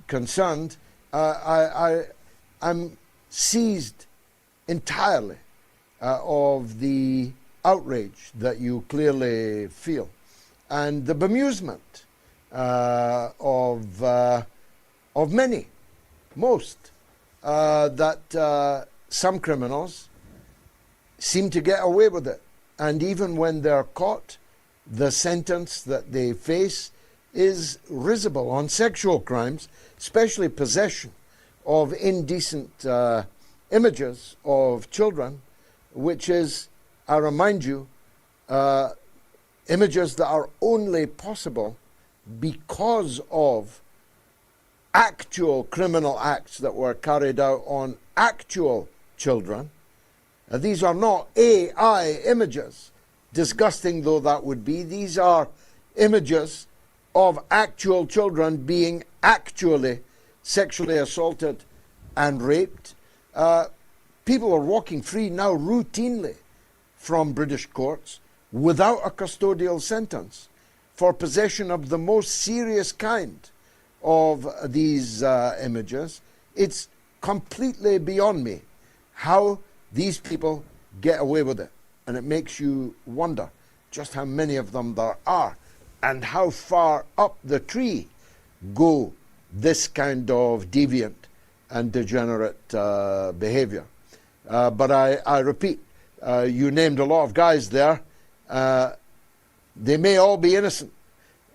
concerned, I'm seized entirely of the outrage that you clearly feel and the bemusement of many, most, that some criminals seem to get away with it. And even when they're caught, the sentence that they face is risible on sexual crimes, especially possession of indecent images of children, which is, I remind you, images that are only possible because of actual criminal acts that were carried out on actual children. These are not AI images, disgusting though that would be. These are images of actual children being actually sexually assaulted and raped. People are walking free now routinely from British courts without a custodial sentence for possession of the most serious kind of these images. It's completely beyond me how these people get away with it. And it makes you wonder just how many of them there are and how far up the tree go this kind of deviant and degenerate behavior. But I repeat, you named a lot of guys there. They may all be innocent.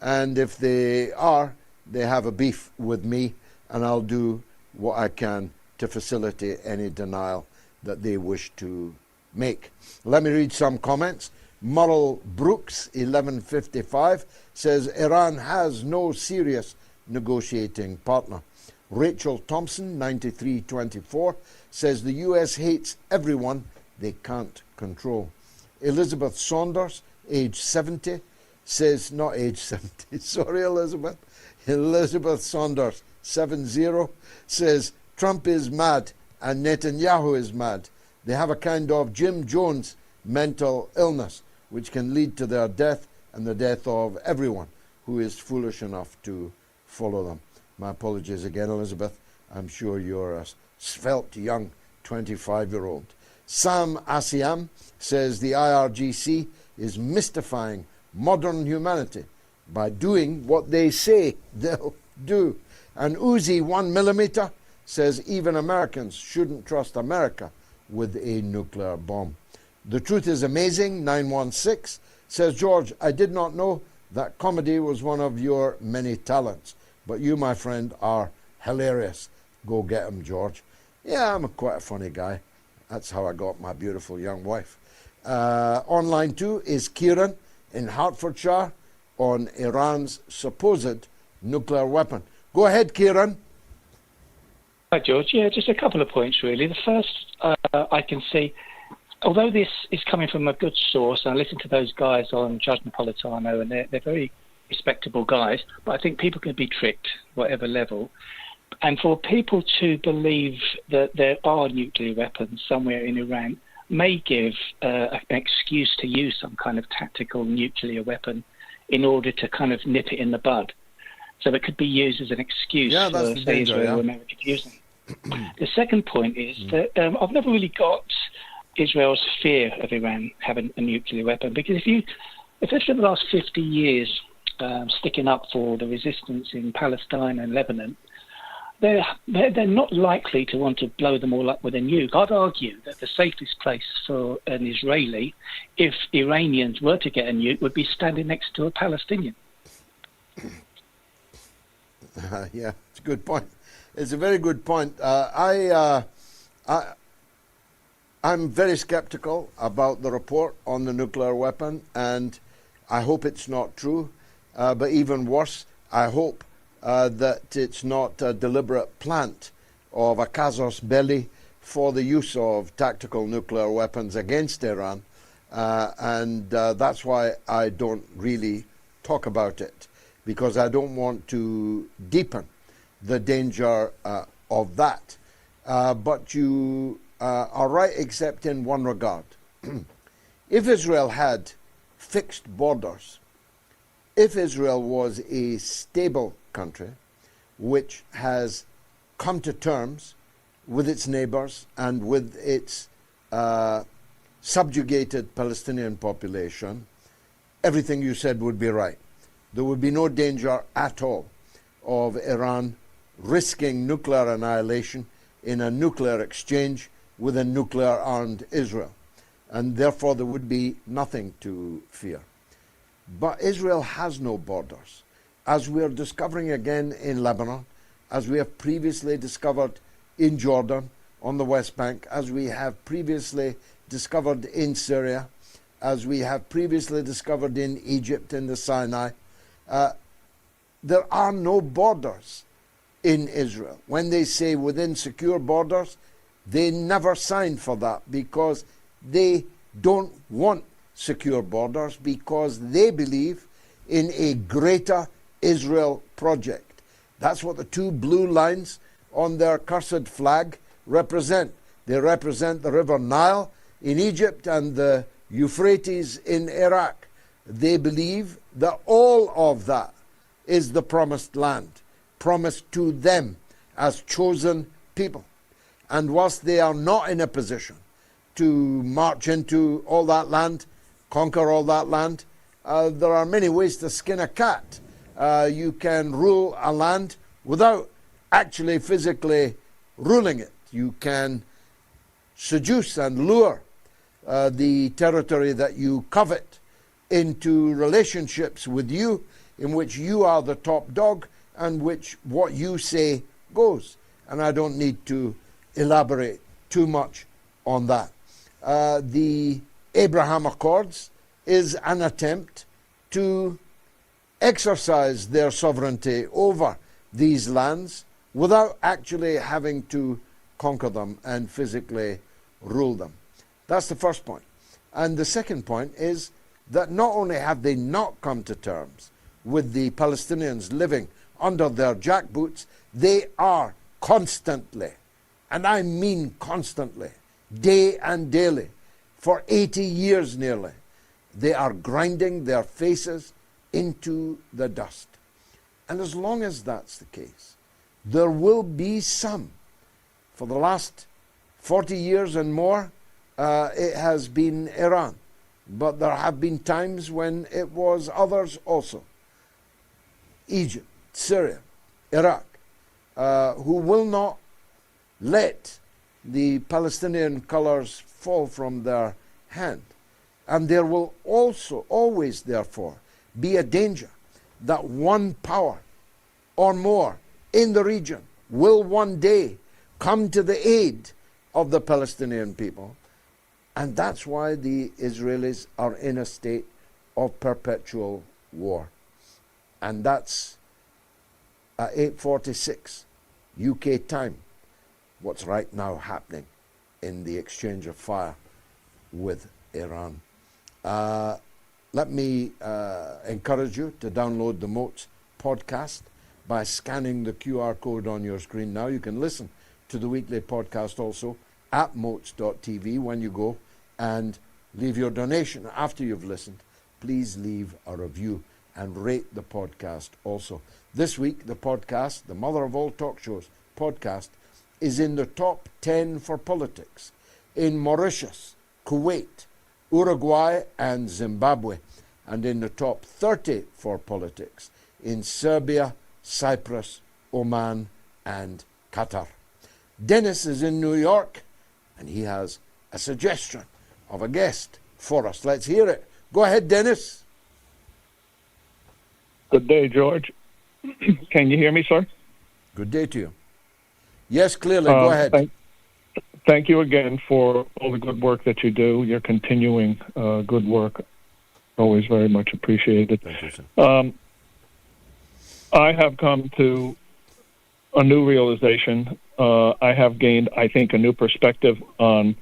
And if they are, they have a beef with me, and I'll do what I can to facilitate any denial that they wish to make. Let me read some comments. Murrell Brooks, 1155, says Iran has no serious negotiating partner. Rachel Thompson, 9324, says the US hates everyone they can't control. Elizabeth Saunders, age 70, says, not age 70, sorry Elizabeth. Elizabeth Saunders, 70, says Trump is mad and Netanyahu is mad. They have a kind of Jim Jones mental illness which can lead to their death and the death of everyone who is foolish enough to follow them. My apologies again, Elizabeth. I'm sure you're a svelte young 25-year-old. Sam Asiam says the IRGC is mystifying modern humanity by doing what they say they'll do. And Uzi 1mm says even Americans shouldn't trust America with a nuclear bomb. The Truth is Amazing, 916, says, George, I did not know that comedy was one of your many talents, but you, my friend, are hilarious. Go get him, George. Yeah, I'm quite a funny guy. That's how I got my beautiful young wife. Online too is Kieran in Hertfordshire on Iran's supposed nuclear weapon. Go ahead, Kieran. Hi, George. Yeah, just a couple of points, really. The first, I can see, although this is coming from a good source, and I listen to those guys on Judge Napolitano, and they're very respectable guys, but I think people can be tricked, whatever level. And for people to believe that there are nuclear weapons somewhere in Iran, may give an excuse to use some kind of tactical nuclear weapon in order to kind of nip it in the bud. So it could be used as an excuse Yeah, that's for, the say, danger, Israel yeah. or America to use them. The second point is that I've never really got Israel's fear of Iran having a nuclear weapon, because if it's for the last 50 years sticking up for the resistance in Palestine and Lebanon, they're not likely to want to blow them all up with a nuke. I'd argue that the safest place for an Israeli, if Iranians were to get a nuke, would be standing next to a Palestinian. Yeah, it's a good point. It's a very good point. I'm very skeptical about the report on the nuclear weapon, and I hope it's not true. But even worse, I hope that it's not a deliberate plant of a casus belli for the use of tactical nuclear weapons against Iran. And that's why I don't really talk about it, because I don't want to deepen the danger of that. But you are right, except in one regard. If Israel had fixed borders, if Israel was a stable country which has come to terms with its neighbors and with its subjugated Palestinian population, everything you said would be right. There would be no danger at all of Iran risking nuclear annihilation in a nuclear exchange with a nuclear-armed Israel. And therefore there would be nothing to fear. But Israel has no borders, as we are discovering again in Lebanon, as we have previously discovered in Jordan on the West Bank, as we have previously discovered in Syria, as we have previously discovered in Egypt in the Sinai. There are no borders in Israel. When they say within secure borders, they never sign for that, because they don't want secure borders, because they believe in a greater Israel project. That's what the two blue lines on their cursed flag represent. They represent the River Nile in Egypt and the Euphrates in Iraq. They believe that all of that is the promised land, promised to them as chosen people. And whilst they are not in a position to march into all that land, conquer all that land, there are many ways to skin a cat. You can rule a land without actually physically ruling it. You can seduce and lure the territory that you covet into relationships with you, in which you are the top dog and which what you say goes. And I don't need to elaborate too much on that. The Abraham Accords is an attempt to exercise their sovereignty over these lands without actually having to conquer them and physically rule them. That's the first point. And the second point is that not only have they not come to terms with the Palestinians living under their jackboots, they are constantly, and I mean constantly, day and daily, for 80 years nearly, they are grinding their faces into the dust. And as long as that's the case, there will be some. For the last 40 years and more, it has been Iran. But there have been times when it was others also. Egypt, Syria, Iraq, who will not let the Palestinian colors fall from their hand. And there will also always, therefore, be a danger that one power or more in the region will one day come to the aid of the Palestinian people. And that's why the Israelis are in a state of perpetual war. And that's at 8:46 UK time, what's right now happening in the exchange of fire with Iran. Let me encourage you to download the Moats podcast by scanning the QR code on your screen now. You can listen to the weekly podcast also at moats.tv when you go and leave your donation after you've listened. Please leave a review and rate the podcast also. This week, the podcast, the Mother of All Talk Shows podcast, is in the top 10 for politics in Mauritius, Kuwait, Uruguay, and Zimbabwe, and in the top 30 for politics in Serbia, Cyprus, Oman, and Qatar. Dennis is in New York, and he has a suggestion of a guest for us. Let's hear it. Go ahead, Dennis. Good day, George. Can you hear me, sir? Good day to you. Yes, clearly. Go ahead. Thank you again for all the good work that you do. Your continuing good work, always very much appreciated. Thank you, sir. I have come to a new realization. I have gained, I think, a new perspective on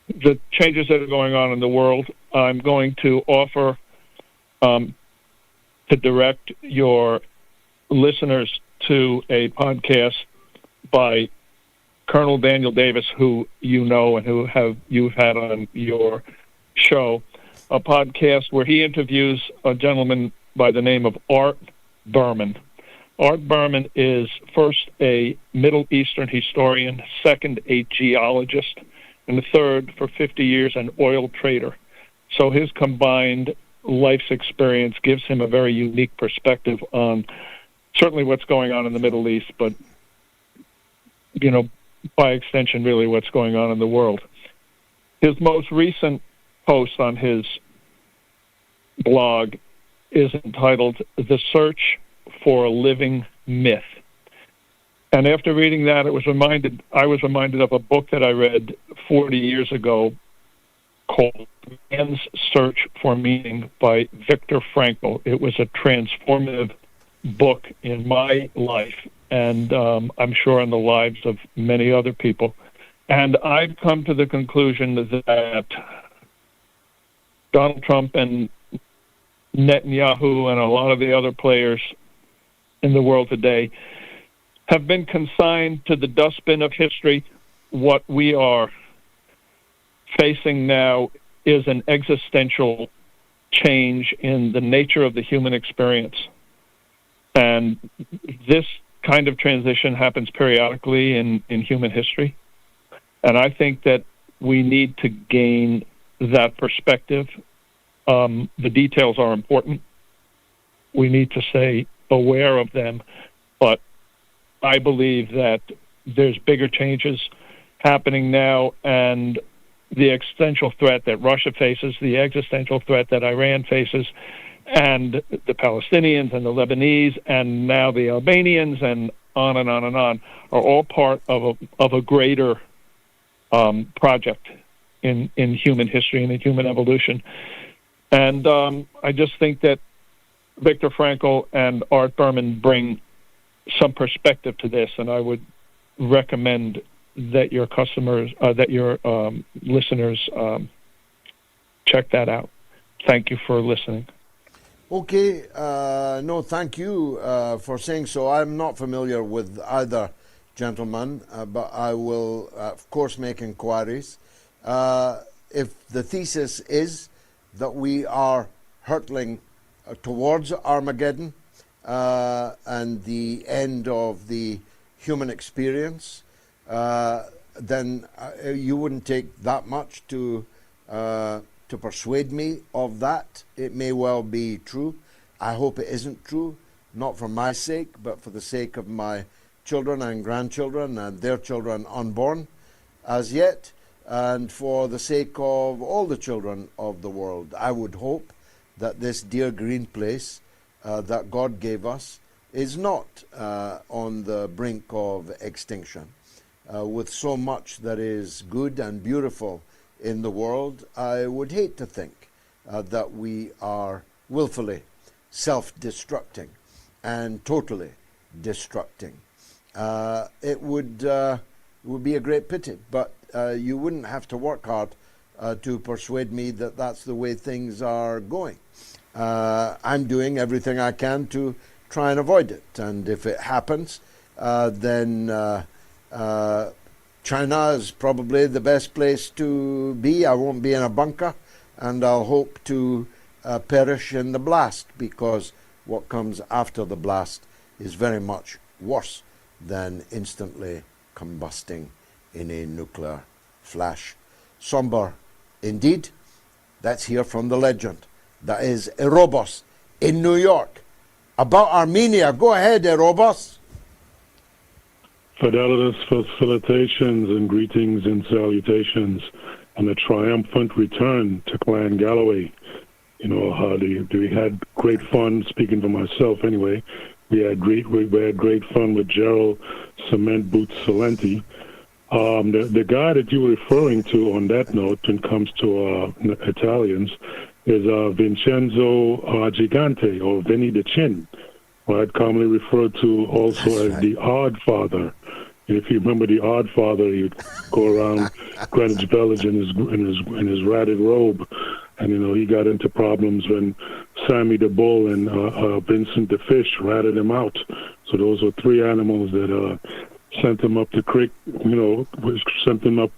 the changes that are going on in the world. I'm going to offer to direct your listeners to a podcast by Colonel Daniel Davis, who you know and who you've had on your show, a podcast where he interviews a gentleman by the name of Art Berman. Art Berman is first a Middle Eastern historian, second a geologist, and third, for 50 years, an oil trader. So his combined life's experience gives him a very unique perspective on certainly what's going on in the Middle East, but, you know, by extension, really what's going on in the world. His most recent post on his blog is entitled The Search for a Living Myth. And after reading that, I was reminded of a book that I read 40 years ago called Man's Search for Meaning by Viktor Frankl. It was a transformative book in my life, and I'm sure in the lives of many other people. And I've come to the conclusion that Donald Trump and Netanyahu and a lot of the other players in the world today have been consigned to the dustbin of history. What we are facing now is an existential change in the nature of the human experience. And this kind of transition happens periodically in human history. And I think that we need to gain that perspective. The details are important. We need to stay aware of them. But I believe that there's bigger changes happening now, and the existential threat that Russia faces, the existential threat that Iran faces, and the Palestinians and the Lebanese and now the Albanians and on and on and on are all part of a greater project in human history and in human evolution. And I just think that Viktor Frankl and Art Berman bring some perspective to this, and I would recommend that your listeners check that out. Thank you for listening. Okay, no, thank you for saying so. I'm not familiar with either gentleman, but I will, of course, make inquiries. If the thesis is that we are hurtling towards Armageddon and the end of the human experience, then you wouldn't take that much to persuade me of that. It may well be true. I hope it isn't true, not for my sake, but for the sake of my children and grandchildren and their children unborn as yet, and for the sake of all the children of the world. I would hope that this dear green place that God gave us is not on the brink of extinction. With so much that is good and beautiful in the world, I would hate to think that we are willfully self-destructing and totally destructing. It would be a great pity, but you wouldn't have to work hard to persuade me that that's the way things are going. I'm doing everything I can to try and avoid it, and if it happens, then China is probably the best place to be. I won't be in a bunker, and I'll hope to perish in the blast, because what comes after the blast is very much worse than instantly combusting in a nuclear flash. Somber indeed. Let's hear from the legend. That is Erobos in New York. About Armenia. Go ahead, Erobos. Fidelitous felicitations and greetings and salutations on the triumphant return to Clan Galloway. You know, we had great fun, speaking for myself anyway. We had great fun with Gerald Cement Boots Salenti. The guy that you were referring to on that note, when it comes to Italians, is Vincenzo Gigante, or Vinny the Chin, right? Commonly referred to also as the Odd Father. And if you remember the Odd Father, he would go around Greenwich Village in his ratted robe, and you know he got into problems when Sammy the Bull and Vincent the Fish ratted him out. So those were three animals that sent him up the creek. You know, sent him up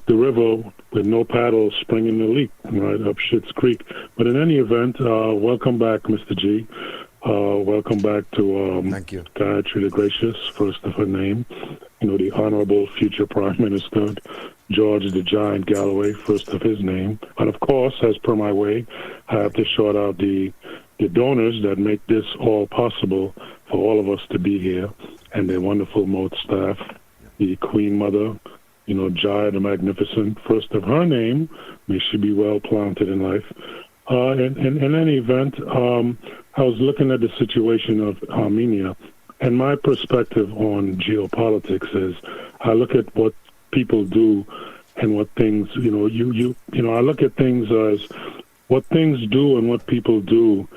the river with no paddle, springing the leak right up Schitt's Creek. But in any event, welcome back, Mr. G. Welcome back to Thank you. Gayatri the Gracious, first of her name. You know, the Honorable Future Prime Minister, George the Giant Galloway, first of his name. And of course, as per my way, I have to shout out the donors that make this all possible for all of us to be here, and their wonderful Moat staff, the Queen Mother, you know, Jaya the Magnificent, first of her name. May she be well planted in life. In any event, I was looking at the situation of Armenia, and my perspective on geopolitics is I look at what people do and what things, you know, I look at things as what things do and what people do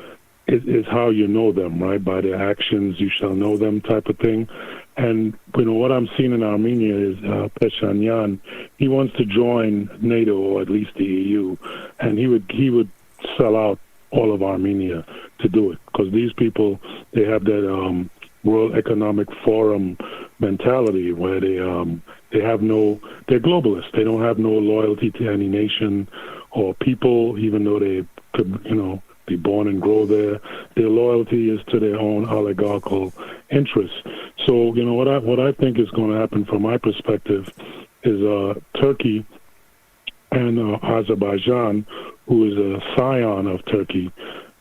is how you know them, right? By their actions, you shall know them type of thing. And, you know, what I'm seeing in Armenia is Pashinyan, he wants to join NATO, or at least the EU, and he would sell out all of Armenia to do it, because these people, they have that World Economic Forum mentality where they're globalists. They don't have no loyalty to any nation or people, even though they could, you know, be born and grow there. Their loyalty is to their own oligarchical interests. So, you know, what I think is going to happen from my perspective is Turkey and Azerbaijan, who is a scion of Turkey.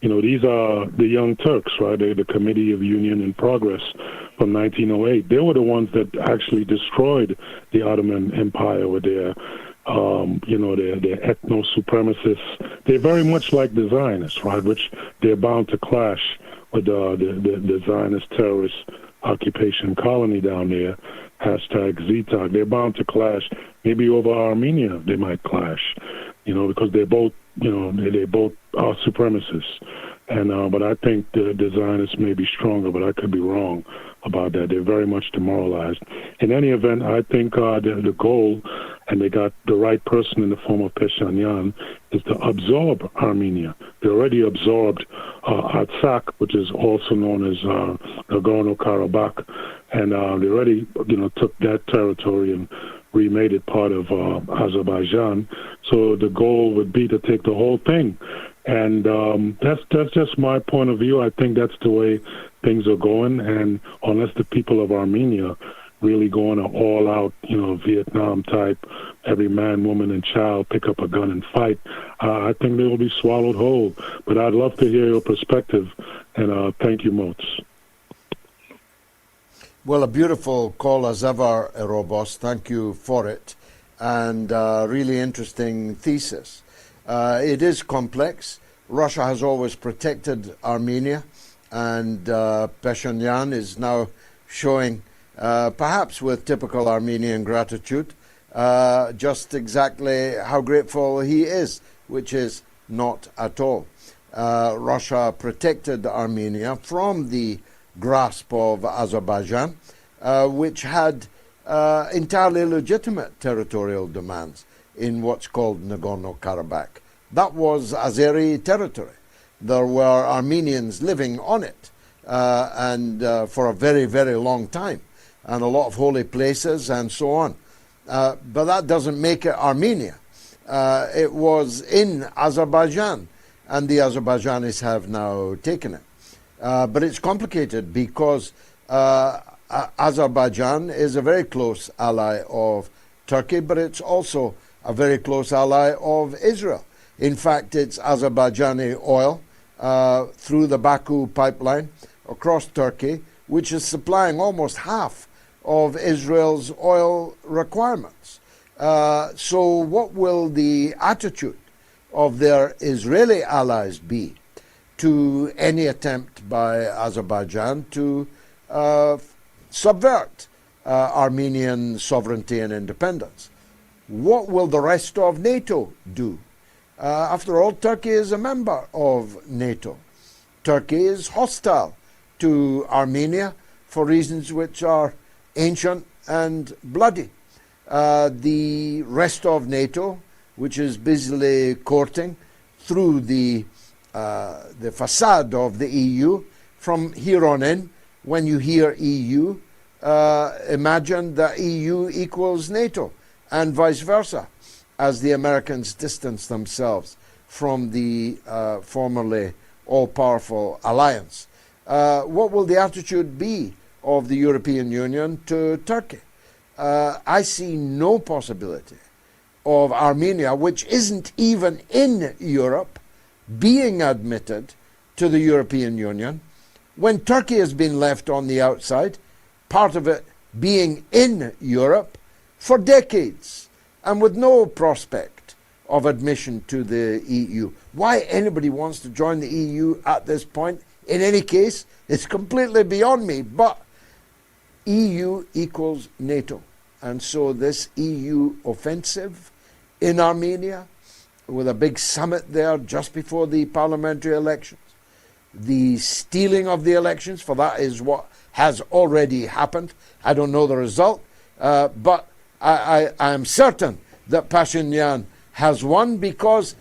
You know, these are the Young Turks, right? They're the Committee of Union and Progress from 1908. They were the ones that actually destroyed the Ottoman Empire with their, you know, their ethno-supremacists. They're very much like the Zionists, right? Which they're bound to clash with the Zionist terrorist occupation colony down there, #ZTOG. They're bound to clash. Maybe over Armenia they might clash, you know, because they're both, you know, they both are supremacists. And but I think the Zionists may be stronger, but I could be wrong about that. They're very much demoralized. In any event, I think the goal, and they got the right person in the form of Pashinyan, is to absorb Armenia. They already absorbed Artsakh, which is also known as Nagorno-Karabakh, and they already, you know, took that territory and remade it part of Azerbaijan. So the goal would be to take the whole thing. And that's just my point of view. I think that's the way things are going. And unless the people of Armenia really go on an all-out, you know, Vietnam type, every man, woman, and child pick up a gun and fight, I think they will be swallowed whole. But I'd love to hear your perspective. And thank you, Moats. Well, a beautiful call as ever, Erobos. Thank you for it. And really interesting thesis. It is complex. Russia has always protected Armenia, and Pashinyan is now showing, perhaps with typical Armenian gratitude, just exactly how grateful he is, which is not at all. Russia protected Armenia from the grasp of Azerbaijan, which had entirely legitimate territorial demands in what's called Nagorno-Karabakh. That was Azeri territory. There were Armenians living on it and for a very, very long time, and a lot of holy places and so on. But that doesn't make it Armenia. It was in Azerbaijan, and the Azerbaijanis have now taken it. But it's complicated because Azerbaijan is a very close ally of Turkey, but it's also a very close ally of Israel. In fact, it's Azerbaijani oil through the Baku pipeline across Turkey, which is supplying almost half of Israel's oil requirements. So what will the attitude of their Israeli allies be to any attempt by Azerbaijan to subvert Armenian sovereignty and independence? What will the rest of NATO do? After all, Turkey is a member of NATO. Turkey is hostile to Armenia for reasons which are ancient and bloody. The rest of NATO, which is busily courting through the facade of the EU, from here on in, when you hear EU, imagine that EU equals NATO, and vice versa, as the Americans distance themselves from the formerly all-powerful alliance. What will the attitude be of the European Union to Turkey? I see no possibility of Armenia, which isn't even in Europe, being admitted to the European Union, when Turkey has been left on the outside, part of it being in Europe for decades, and with no prospect of admission to the EU. Why anybody wants to join the EU at this point, in any case, is completely beyond me, but EU equals NATO. And so this EU offensive in Armenia, with a big summit there just before the parliamentary elections, the stealing of the elections, for that is what has already happened. I don't know the result, but I am certain that Pashinyan has won because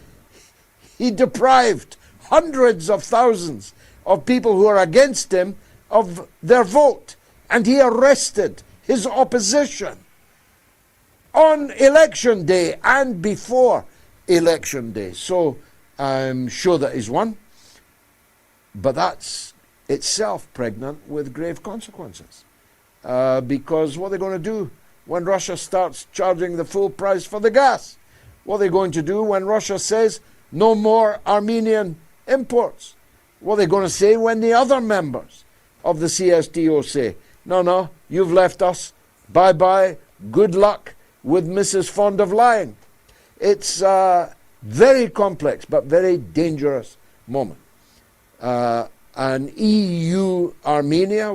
he deprived hundreds of thousands of people who are against him of their vote, and he arrested his opposition on election day and before election day. So I'm sure that he's won, but that's itself pregnant with grave consequences, because what are they going to do when Russia starts charging the full price for the gas? What are they going to do when Russia says no more Armenian imports? What are they going to say when the other members of the CSTO say, no, you've left us, bye-bye, good luck with Mrs. Fond of Lying? It's a very complex but very dangerous moment. An EU Armenia,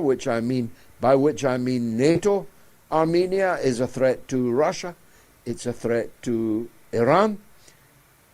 by which I mean NATO Armenia, is a threat to Russia, it's a threat to Iran,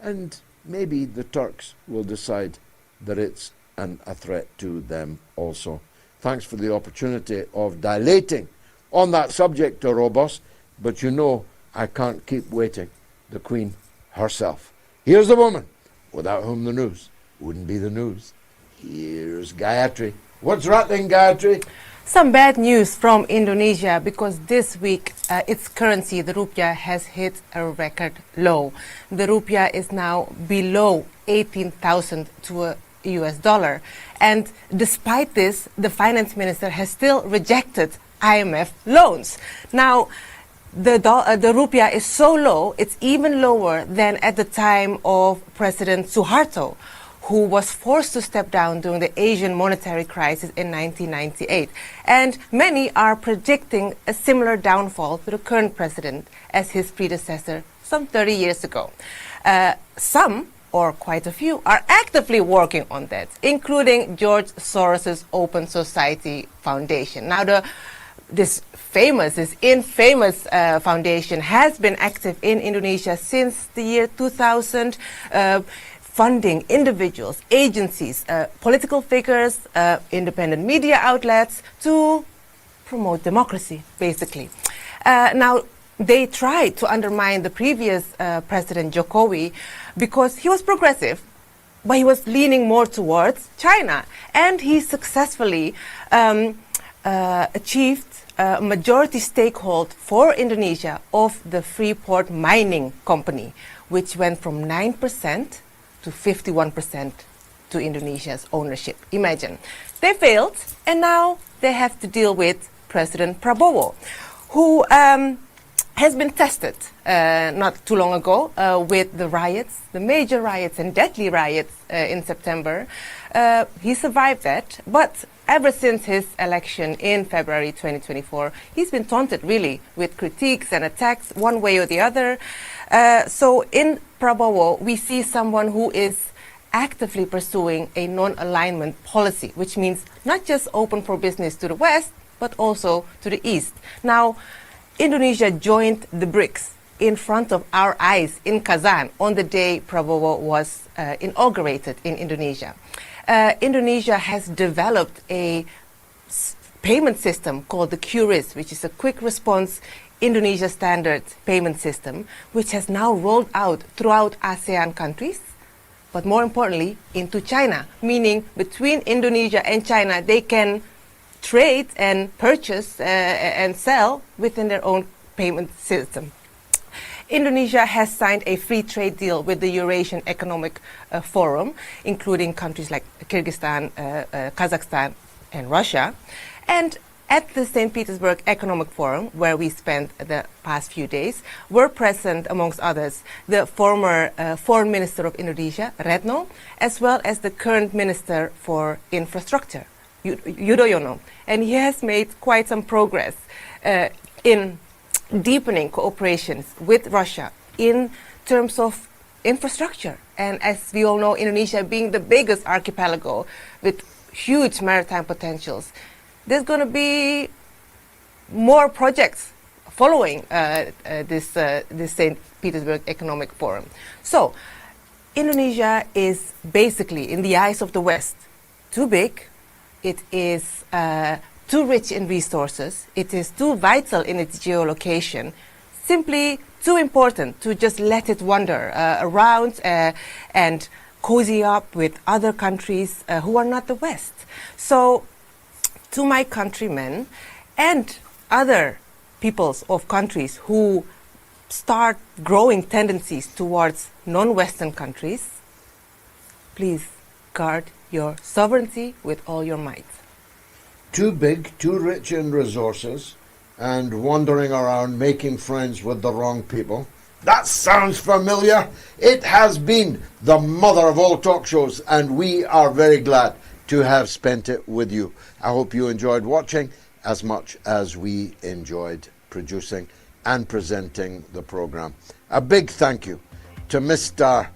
and maybe the Turks will decide that it's a threat to them also. Thanks for the opportunity of dilating on that subject, Robos, but you know I can't keep waiting. The Queen herself. Here's the woman without whom the news wouldn't be the news. Here's Gayatri. What's rattling, Gayatri? Some bad news from Indonesia, because this week its currency, the rupiah, has hit a record low. The rupiah is now below 18,000 to a US dollar. And despite this, the finance minister has still rejected IMF loans. Now, the rupiah is so low, it's even lower than at the time of President Suharto, who was forced to step down during the Asian monetary crisis in 1998. And many are predicting a similar downfall to the current president as his predecessor some 30 years ago. Some, or quite a few, are actively working on that, including George Soros's Open Society Foundation. Now, this infamous foundation has been active in Indonesia since the year 2000, funding individuals, agencies, political figures, independent media outlets to promote democracy, basically. Now, they tried to undermine the previous President Jokowi because he was progressive, but he was leaning more towards China. And he successfully achieved a majority stakehold for Indonesia of the Freeport Mining Company, which went from 9% to 51% to Indonesia's ownership. Imagine. They failed, and now they have to deal with President Prabowo, who has been tested not too long ago with the riots, the major riots and deadly riots in September. He survived that, but ever since his election in February 2024, he's been taunted really with critiques and attacks one way or the other. So in Prabowo, we see someone who is actively pursuing a non-alignment policy, which means not just open for business to the West, but also to the East. Now, Indonesia joined the BRICS in front of our eyes in Kazan on the day Prabowo was inaugurated in Indonesia. Indonesia has developed a payment system called the QRIS, which is a quick response Indonesia standard payment system, which has now rolled out throughout ASEAN countries, but more importantly, into China, meaning between Indonesia and China, they can trade and purchase and sell within their own payment system. Indonesia has signed a free trade deal with the Eurasian Economic Forum, including countries like Kyrgyzstan, Kazakhstan, and Russia. And at the St. Petersburg Economic Forum, where we spent the past few days, were present, amongst others, the former Foreign Minister of Indonesia, Retno, as well as the current Minister for Infrastructure, Yudhoyono. And he has made quite some progress in deepening cooperations with Russia in terms of infrastructure. And as we all know, Indonesia being the biggest archipelago with huge maritime potentials, there's going to be more projects following this St. Petersburg Economic Forum. So Indonesia is basically, in the eyes of the West, too big. It is too rich in resources. It is too vital in its geolocation, simply too important to just let it wander around and cozy up with other countries who are not the West. So to my countrymen and other peoples of countries who start growing tendencies towards non-Western countries, please guard your sovereignty with all your might. Too big, too rich in resources, and wandering around making friends with the wrong people. That sounds familiar. It has been the mother of all talk shows, and we are very glad to have spent it with you. I hope you enjoyed watching as much as we enjoyed producing and presenting the program. A big thank you to Mr.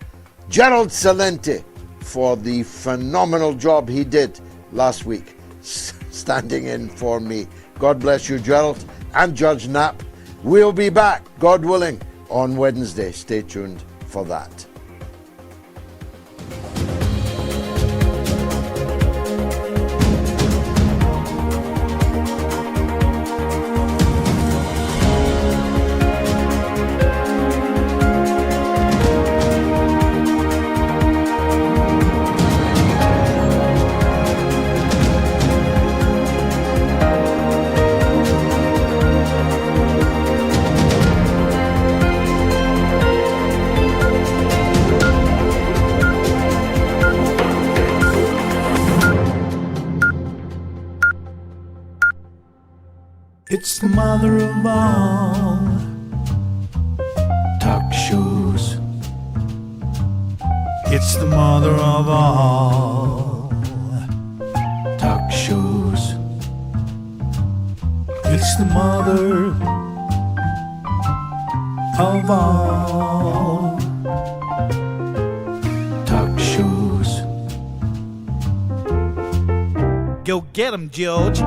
Gerald Celente for the phenomenal job he did last week, standing in for me. God bless you, Gerald, and Judge Knapp. We'll be back, God willing, on Wednesday. Stay tuned for that. It's the mother of all talk shows. It's the mother of all talk shows. It's the mother of all talk shows. Go get 'em, George.